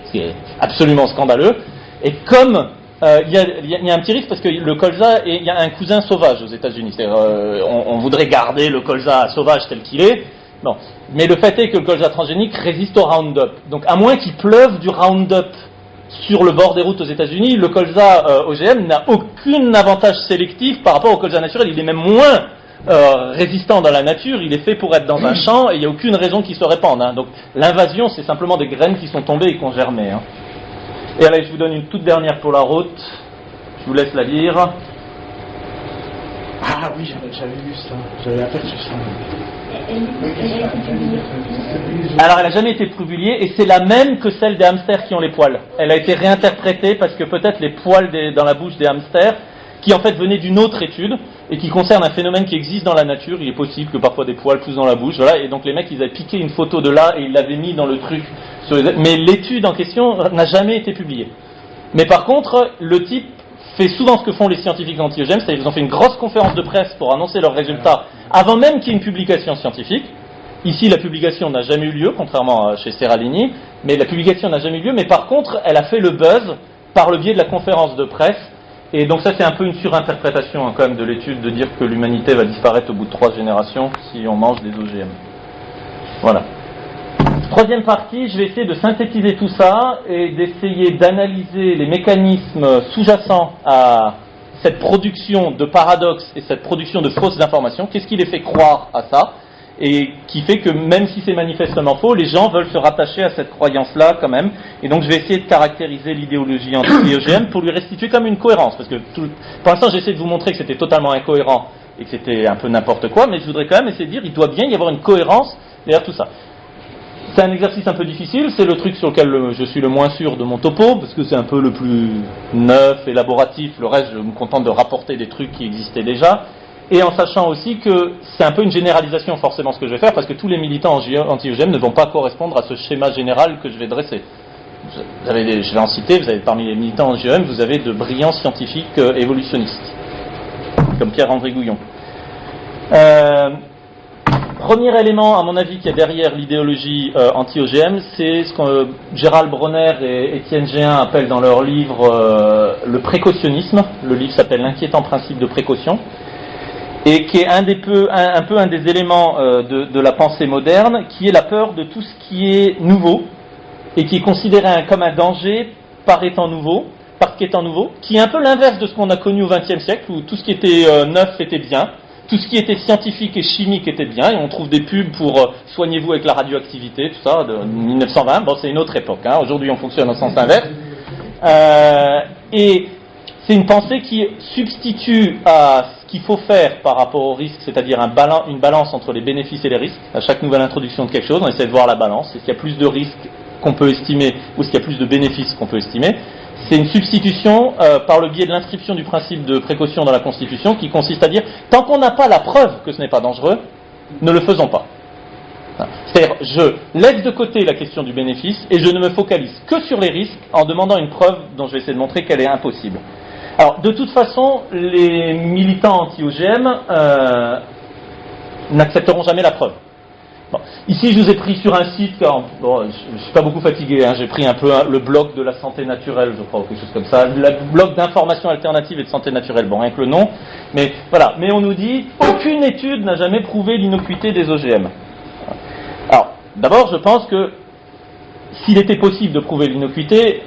Ce qui est absolument scandaleux. Et comme il y a un petit risque parce que le colza, il y a un cousin sauvage aux États-Unis. C'est-à-dire, on voudrait garder le colza sauvage tel qu'il est. Bon. Mais le fait est que le colza transgénique résiste au Roundup. Donc, à moins qu'il pleuve du Roundup sur le bord des routes aux États-Unis, le colza OGM n'a aucun avantage sélectif par rapport au colza naturel. Il est même moins résistant dans la nature. Il est fait pour être dans un champ et il n'y a aucune raison qu'il se répande. Hein. Donc l'invasion, c'est simplement des graines qui sont tombées et qui ont germé. Hein. Et allez, je vous donne une toute dernière pour la route. Je vous laisse la lire. Ah oui, j'avais vu ça. J'avais aperçu ça. Alors elle n'a jamais été publiée et c'est la même que celle des hamsters qui ont les poils. Elle a été réinterprétée parce que peut-être les poils dans la bouche des hamsters, qui en fait venaient d'une autre étude et qui concerne un phénomène qui existe dans la nature. Il est possible que parfois des poils poussent dans la bouche, voilà. Et donc les mecs ils avaient piqué une photo de là et ils l'avaient mis dans le truc. Mais l'étude en question n'a jamais été publiée. Mais par contre, le type fait souvent ce que font les scientifiques anti-OGM, c'est-à-dire qu'ils ont fait une grosse conférence de presse pour annoncer leurs résultats avant même qu'il y ait une publication scientifique. Ici, la publication n'a jamais eu lieu, contrairement à chez Serralini, mais la publication n'a jamais eu lieu, mais par contre, elle a fait le buzz par le biais de la conférence de presse, et donc ça c'est un peu une surinterprétation quand même de l'étude de dire que l'humanité va disparaître au bout de 3 générations si on mange des OGM. Voilà. Troisième partie, je vais essayer de synthétiser tout ça et d'essayer d'analyser les mécanismes sous-jacents à cette production de paradoxes et cette production de fausses informations. Qu'est-ce qui les fait croire à ça? Et qui fait que même si c'est manifestement faux, les gens veulent se rattacher à cette croyance-là quand même. Et donc je vais essayer de caractériser l'idéologie anti-OGM pour lui restituer comme une cohérence. Parce que pour l'instant j'essaie de vous montrer que c'était totalement incohérent et que c'était un peu n'importe quoi, mais je voudrais quand même essayer de dire il doit bien y avoir une cohérence derrière tout ça. C'est un exercice un peu difficile, c'est le truc sur lequel je suis le moins sûr de mon topo, parce que c'est un peu le plus neuf, élaboratif, le reste je me contente de rapporter des trucs qui existaient déjà, et en sachant aussi que c'est un peu une généralisation forcément ce que je vais faire, parce que tous les militants anti-OGM ne vont pas correspondre à ce schéma général que je vais dresser. Je vais en citer, vous avez parmi les militants anti-OGM, vous avez de brillants scientifiques évolutionnistes, comme Pierre-André Gouillon. Premier élément, à mon avis, qui est derrière l'idéologie anti-OGM, c'est ce que Gérald Bronner et Étienne Géhin appellent dans leur livre le précautionnisme. Le livre s'appelle L'inquiétant principe de précaution, et qui est un des éléments de la pensée moderne, qui est la peur de tout ce qui est nouveau, et qui est considéré comme un danger par étant nouveau, parce qu'étant nouveau, qui est un peu l'inverse de ce qu'on a connu au XXe siècle, où tout ce qui était neuf était bien. Tout ce qui était scientifique et chimique était bien, et on trouve des pubs pour soignez-vous avec la radioactivité, tout ça, de 1920. Bon, c'est une autre époque, hein. Aujourd'hui on fonctionne au sens inverse. Et c'est une pensée qui substitue à ce qu'il faut faire par rapport au risque, c'est-à-dire une balance entre les bénéfices et les risques. À chaque nouvelle introduction de quelque chose, on essaie de voir la balance. Est-ce qu'il y a plus de risques qu'on peut estimer ou est-ce qu'il y a plus de bénéfices qu'on peut estimer? C'est une substitution par le biais de l'inscription du principe de précaution dans la Constitution qui consiste à dire, tant qu'on n'a pas la preuve que ce n'est pas dangereux, ne le faisons pas. C'est-à-dire, je laisse de côté la question du bénéfice et je ne me focalise que sur les risques en demandant une preuve dont je vais essayer de montrer qu'elle est impossible. Alors, de toute façon, les militants anti-OGM n'accepteront jamais la preuve. Bon. Ici, je vous ai pris sur un site, bon, je ne suis pas beaucoup fatigué, hein, j'ai pris un peu le blog de la santé naturelle, je crois, ou quelque chose comme ça, le blog d'information alternative et de santé naturelle, bon, rien que le nom, mais voilà. Mais on nous dit, aucune étude n'a jamais prouvé l'innocuité des OGM. Alors, d'abord, je pense que s'il était possible de prouver l'innocuité,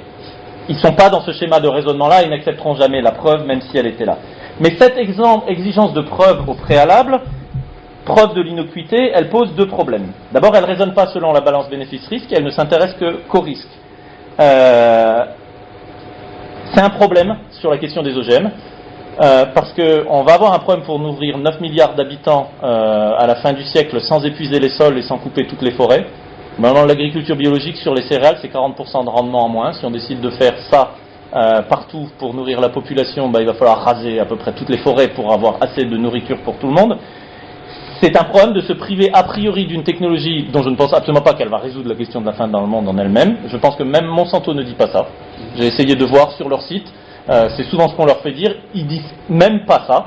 ils ne sont pas dans ce schéma de raisonnement-là, ils n'accepteront jamais la preuve, même si elle était là. Mais cette exigence de preuve au préalable, preuve de l'innocuité, elle pose deux problèmes. D'abord, elle ne raisonne pas selon la balance bénéfice-risque, elle ne s'intéresse qu'au risque. C'est un problème sur la question des OGM, parce qu'on va avoir un problème pour nourrir 9 milliards d'habitants à la fin du siècle sans épuiser les sols et sans couper toutes les forêts. Maintenant, l'agriculture biologique sur les céréales, c'est 40% de rendement en moins. Si on décide de faire ça partout pour nourrir la population, il va falloir raser à peu près toutes les forêts pour avoir assez de nourriture pour tout le monde. C'est un problème de se priver a priori d'une technologie dont je ne pense absolument pas qu'elle va résoudre la question de la faim dans le monde en elle-même. Je pense que même Monsanto ne dit pas ça. J'ai essayé de voir sur leur site. C'est souvent ce qu'on leur fait dire. Ils disent même pas ça.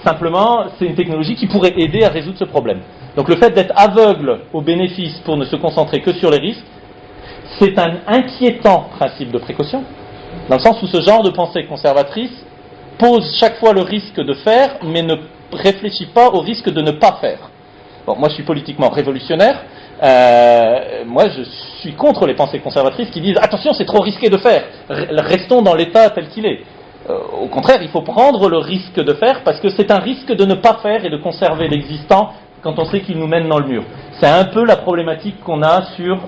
Simplement, c'est une technologie qui pourrait aider à résoudre ce problème. Donc le fait d'être aveugle aux bénéfices pour ne se concentrer que sur les risques, c'est un inquiétant principe de précaution, dans le sens où ce genre de pensée conservatrice pose chaque fois le risque de faire, mais ne réfléchit pas au risque de ne pas faire. Bon, moi je suis politiquement révolutionnaire, moi je suis contre les pensées conservatrices qui disent « Attention, c'est trop risqué de faire, restons dans l'état tel qu'il est ». Au contraire, il faut prendre le risque de faire parce que c'est un risque de ne pas faire et de conserver l'existant quand on sait qu'il nous mène dans le mur. C'est un peu la problématique qu'on a sur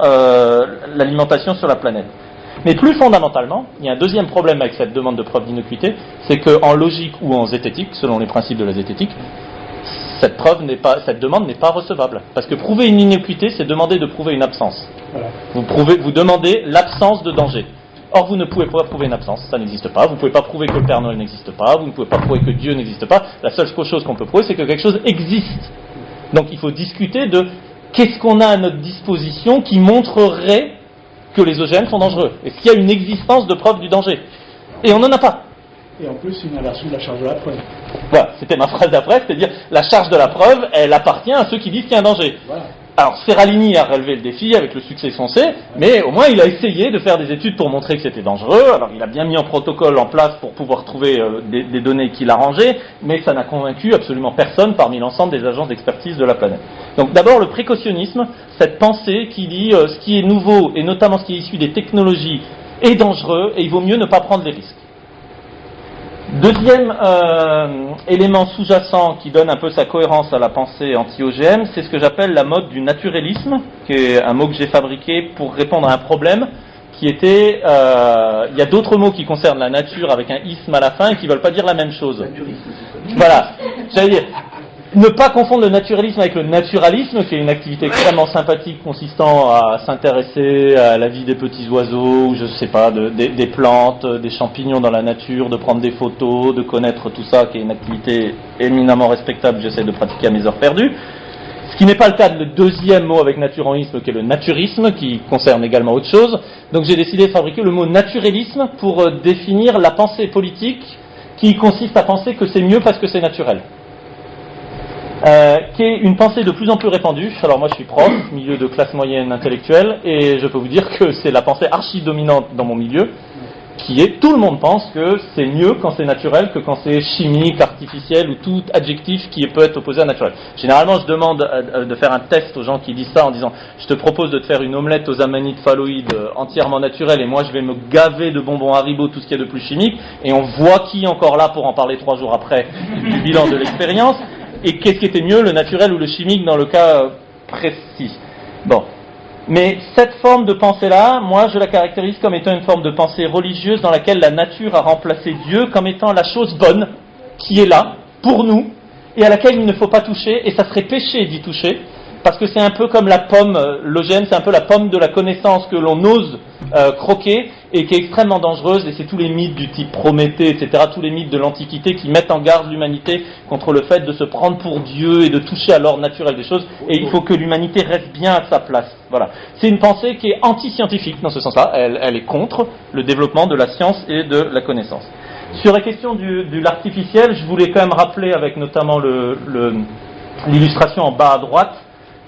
l'alimentation sur la planète. Mais plus fondamentalement, il y a un deuxième problème avec cette demande de preuve d'innocuité, c'est qu'en logique ou en zététique, selon les principes de la zététique, cette demande n'est pas recevable. Parce que prouver une innocuité, c'est demander de prouver une absence. Voilà. Vous demandez l'absence de danger. Or, vous ne pouvez pas prouver une absence, ça n'existe pas. Vous ne pouvez pas prouver que le Père Noël n'existe pas, vous ne pouvez pas prouver que Dieu n'existe pas. La seule chose qu'on peut prouver, c'est que quelque chose existe. Donc il faut discuter de qu'est-ce qu'on a à notre disposition qui montrerait que les OGM sont dangereux. Est-ce qu'il y a une existence de preuve du danger? Et on n'en a pas. Et en plus, une inversion de la charge de la preuve. Voilà, c'était ma phrase d'après, c'est-à-dire la charge de la preuve, elle appartient à ceux qui disent qu'il y a un danger. Voilà. Alors Seralini a relevé le défi avec le succès foncé, mais au moins il a essayé de faire des études pour montrer que c'était dangereux. Alors il a bien mis un protocole en place pour pouvoir trouver des données qui l'arrangeaient, mais ça n'a convaincu absolument personne parmi l'ensemble des agences d'expertise de la planète. Donc d'abord le précautionnisme, cette pensée qui dit ce qui est nouveau et notamment ce qui est issu des technologies est dangereux et il vaut mieux ne pas prendre les risques. Deuxième élément sous-jacent qui donne un peu sa cohérence à la pensée anti-OGM, c'est ce que j'appelle la mode du naturalisme, qui est un mot que j'ai fabriqué pour répondre à un problème qui était... il y a d'autres mots qui concernent la nature avec un isme à la fin et qui ne veulent pas dire la même chose. Voilà, j'allais dire... Ne pas confondre le naturalisme avec le naturalisme, qui est une activité extrêmement sympathique consistant à s'intéresser à la vie des petits oiseaux, ou je sais pas, des plantes, des champignons dans la nature, de prendre des photos, de connaître tout ça, qui est une activité éminemment respectable, j'essaie de pratiquer à mes heures perdues. Ce qui n'est pas le cas de le deuxième mot avec naturalisme, qui est le naturisme, qui concerne également autre chose. Donc j'ai décidé de fabriquer le mot naturalisme pour définir la pensée politique qui consiste à penser que c'est mieux parce que c'est naturel. Qui est une pensée de plus en plus répandue. Alors moi je suis prof, milieu de classe moyenne intellectuelle, et je peux vous dire que c'est la pensée archi-dominante dans mon milieu, qui est tout le monde pense que c'est mieux quand c'est naturel que quand c'est chimique, artificiel ou tout adjectif qui peut être opposé à naturel. Généralement je demande de faire un test aux gens qui disent ça en disant je te propose de te faire une omelette aux amanites phalloïdes entièrement naturelle et moi je vais me gaver de bonbons Haribo, tout ce qu'il y a de plus chimique, et on voit qui est encore là pour en parler 3 jours après du bilan de l'expérience. Et qu'est-ce qui était mieux, le naturel ou le chimique dans le cas précis? Bon. Mais cette forme de pensée-là, moi je la caractérise comme étant une forme de pensée religieuse dans laquelle la nature a remplacé Dieu comme étant la chose bonne qui est là, pour nous, et à laquelle il ne faut pas toucher, et ça serait péché d'y toucher, parce que c'est un peu comme la pomme, l'OGM, c'est un peu la pomme de la connaissance que l'on ose croquer, et qui est extrêmement dangereuse, et c'est tous les mythes du type Prométhée, etc., tous les mythes de l'Antiquité qui mettent en garde l'humanité contre le fait de se prendre pour Dieu et de toucher à l'ordre naturel des choses, et il faut que l'humanité reste bien à sa place. Voilà. C'est une pensée qui est anti-scientifique dans ce sens-là, elle est contre le développement de la science et de la connaissance. Sur la question de l'artificiel, je voulais quand même rappeler avec notamment l'illustration en bas à droite,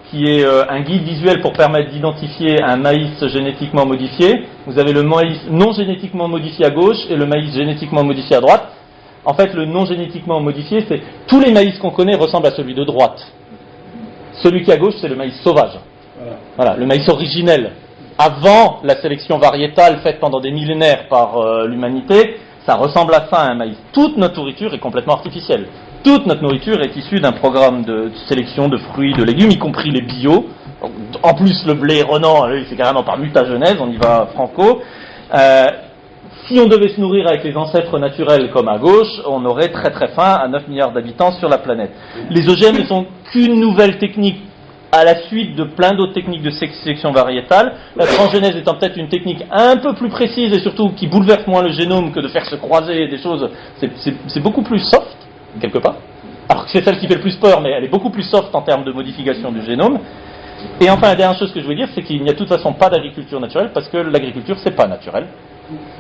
qui est un guide visuel pour permettre d'identifier un maïs génétiquement modifié. Vous avez le maïs non génétiquement modifié à gauche et le maïs génétiquement modifié à droite. En fait, le non génétiquement modifié, c'est tous les maïs qu'on connaît ressemblent à celui de droite. Celui qui est à gauche, c'est le maïs sauvage. Voilà, le maïs originel. Avant la sélection variétale faite pendant des millénaires par l'humanité, ça ressemble à ça, un maïs. Toute notre nourriture est complètement artificielle. Toute notre nourriture est issue d'un programme de sélection de fruits, de légumes, y compris les bio. En plus, le blé Renan, c'est carrément par mutagenèse, on y va franco. Si on devait se nourrir avec les ancêtres naturels comme à gauche, on aurait très très faim à 9 milliards d'habitants sur la planète. Les OGM ne sont qu'une nouvelle technique à la suite de plein d'autres techniques de sélection variétale. La transgénèse étant peut-être une technique un peu plus précise et surtout qui bouleverse moins le génome que de faire se croiser des choses. C'est beaucoup plus soft, quelque part. Alors que c'est celle qui fait le plus peur, mais elle est beaucoup plus soft en termes de modification du génome. Et enfin, la dernière chose que je voulais dire, c'est qu'il n'y a de toute façon pas d'agriculture naturelle, parce que l'agriculture, c'est pas naturel.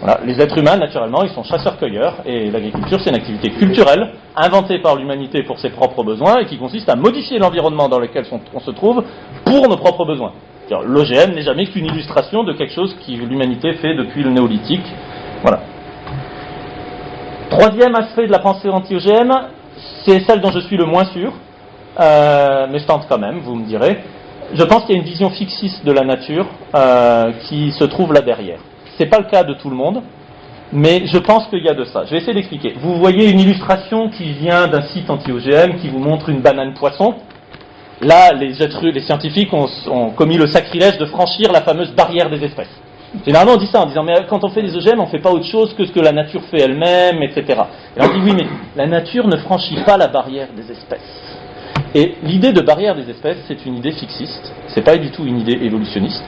Voilà. Les êtres humains, naturellement, ils sont chasseurs-cueilleurs, et l'agriculture, c'est une activité culturelle, inventée par l'humanité pour ses propres besoins, et qui consiste à modifier l'environnement dans lequel on se trouve pour nos propres besoins. L'OGM n'est jamais qu'une illustration de quelque chose que l'humanité fait depuis le néolithique. Voilà. Troisième aspect de la pensée anti-OGM, c'est celle dont je suis le moins sûr, mais je tente quand même, vous me direz. Je pense qu'il y a une vision fixiste de la nature qui se trouve là derrière. C'est pas le cas de tout le monde, mais je pense qu'il y a de ça. Je vais essayer d'expliquer. Vous voyez une illustration qui vient d'un site anti-OGM qui vous montre une banane poisson. Là, les scientifiques ont commis le sacrilège de franchir la fameuse barrière des espèces. Généralement, on dit ça en disant, mais quand on fait des OGM, on fait pas autre chose que ce que la nature fait elle-même, etc. Et on dit, oui, mais la nature ne franchit pas la barrière des espèces. Et l'idée de barrière des espèces, c'est une idée fixiste. C'est pas du tout une idée évolutionniste.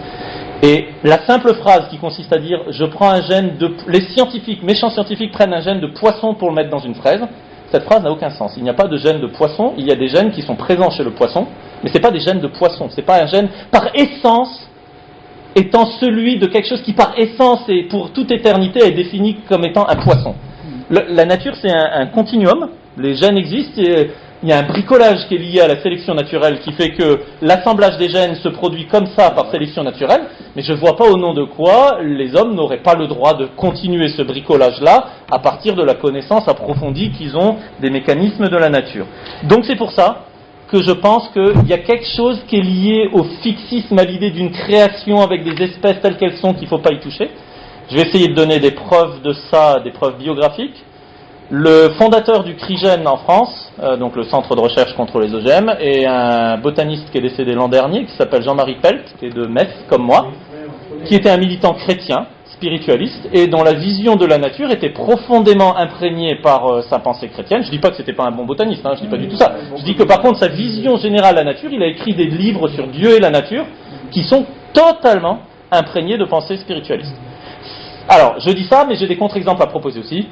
Et la simple phrase qui consiste à dire, je prends un gène de... Les scientifiques, méchants scientifiques, prennent un gène de poisson pour le mettre dans une fraise. Cette phrase n'a aucun sens. Il n'y a pas de gène de poisson, il y a des gènes qui sont présents chez le poisson, mais c'est pas des gènes de poisson. C'est pas un gène par essence étant celui de quelque chose qui par essence et pour toute éternité est défini comme étant un poisson. La nature, c'est un continuum. Les gènes existent et il y a un bricolage qui est lié à la sélection naturelle qui fait que l'assemblage des gènes se produit comme ça par sélection naturelle, mais je ne vois pas au nom de quoi les hommes n'auraient pas le droit de continuer ce bricolage-là à partir de la connaissance approfondie qu'ils ont des mécanismes de la nature. Donc c'est pour ça que je pense qu'il y a quelque chose qui est lié au fixisme, à l'idée d'une création avec des espèces telles qu'elles sont qu'il ne faut pas y toucher. Je vais essayer de donner des preuves de ça, des preuves biographiques. Le fondateur du CRIGEN en France, donc le centre de recherche contre les OGM, est un botaniste qui est décédé l'an dernier, qui s'appelle Jean-Marie Pelt, qui est de Metz, comme moi, qui était un militant chrétien, spiritualiste, et dont la vision de la nature était profondément imprégnée par sa pensée chrétienne. Je ne dis pas que c'était pas un bon botaniste, je ne dis pas du tout ça. Je dis que par contre, sa vision générale de la nature, il a écrit des livres sur Dieu et la nature, qui sont totalement imprégnés de pensée spiritualiste. Alors, je dis ça, mais j'ai des contre-exemples à proposer aussi.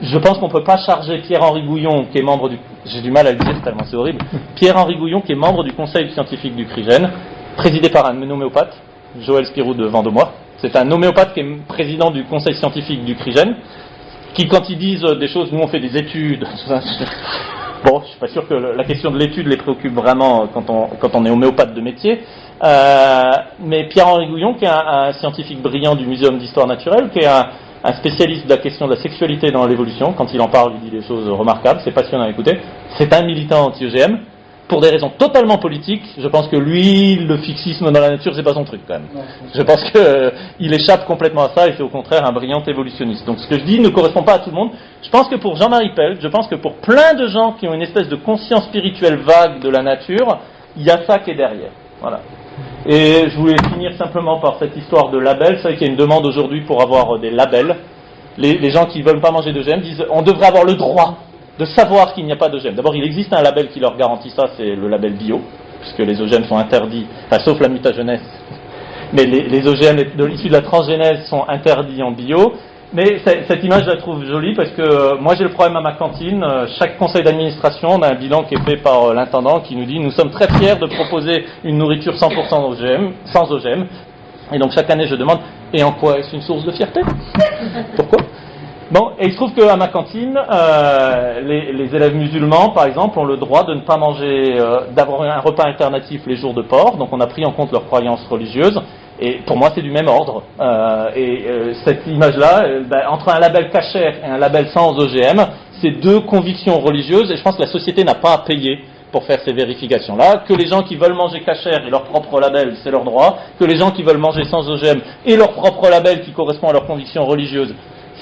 Je pense qu'on ne peut pas charger Pierre-Henri Gouillon, qui est membre du... J'ai du mal à le dire tellement c'est horrible. Pierre-Henri Gouillon, qui est membre du conseil scientifique du CRIGEN, présidé par un homéopathe, Joël Spirou de Vendemois. C'est un homéopathe qui est président du conseil scientifique du CRIGEN, qui, quand ils disent des choses, nous on fait des études... Bon, je suis pas sûr que la question de l'étude les préoccupe vraiment quand on est homéopathe de métier. Mais Pierre-Henri Gouillon, qui est un scientifique brillant du Muséum d'histoire naturelle, qui est un spécialiste de la question de la sexualité dans l'évolution. Quand il en parle, il dit des choses remarquables, c'est passionnant à écouter. C'est un militant anti-OGM, pour des raisons totalement politiques. Je pense que lui, le fixisme dans la nature, c'est pas son truc quand même. Je pense qu'il échappe complètement à ça et c'est au contraire un brillant évolutionniste. Donc ce que je dis ne correspond pas à tout le monde. Je pense que pour Jean-Marie Pelt, je pense que pour plein de gens qui ont une espèce de conscience spirituelle vague de la nature, il y a ça qui est derrière. Voilà. Et je voulais finir simplement par cette histoire de label. Vous savez qu'il y a une demande aujourd'hui pour avoir des labels. Les gens qui ne veulent pas manger d'OGM disent on devrait avoir le droit de savoir qu'il n'y a pas d'OGM. D'abord, il existe un label qui leur garantit ça, c'est le label bio, puisque les OGM sont interdits, enfin, sauf la mutagenèse. Mais les OGM issus de la transgénèse sont interdits en bio. Mais cette image, je la trouve jolie parce que moi, j'ai le problème à ma cantine. Chaque conseil d'administration, on a un bilan qui est fait par l'intendant qui nous dit nous sommes très fiers de proposer une nourriture 100% OGM, sans OGM. Et donc, chaque année, je demande et en quoi est-ce une source de fierté? Pourquoi? Bon, et il se trouve qu'à ma cantine, les élèves musulmans, par exemple, ont le droit de ne pas manger, d'avoir un repas alternatif les jours de Pâques. Donc, on a pris en compte leurs croyances religieuses. Et pour moi, c'est du même ordre. Cette image-là, entre un label kasher et un label sans OGM, c'est deux convictions religieuses. Et je pense que la société n'a pas à payer pour faire ces vérifications-là. Que les gens qui veulent manger kasher et leur propre label, c'est leur droit. Que les gens qui veulent manger sans OGM et leur propre label qui correspond à leurs convictions religieuses,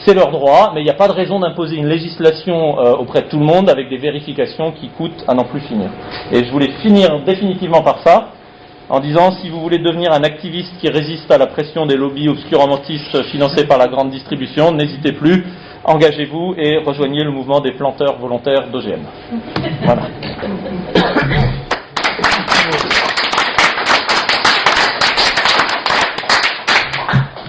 c'est leur droit. Mais il n'y a pas de raison d'imposer une législation auprès de tout le monde avec des vérifications qui coûtent à n'en plus finir. Et je voulais finir définitivement par ça, en disant, si vous voulez devenir un activiste qui résiste à la pression des lobbies obscurantistes financés par la grande distribution, n'hésitez plus, engagez-vous et rejoignez le mouvement des planteurs volontaires d'OGM. Voilà.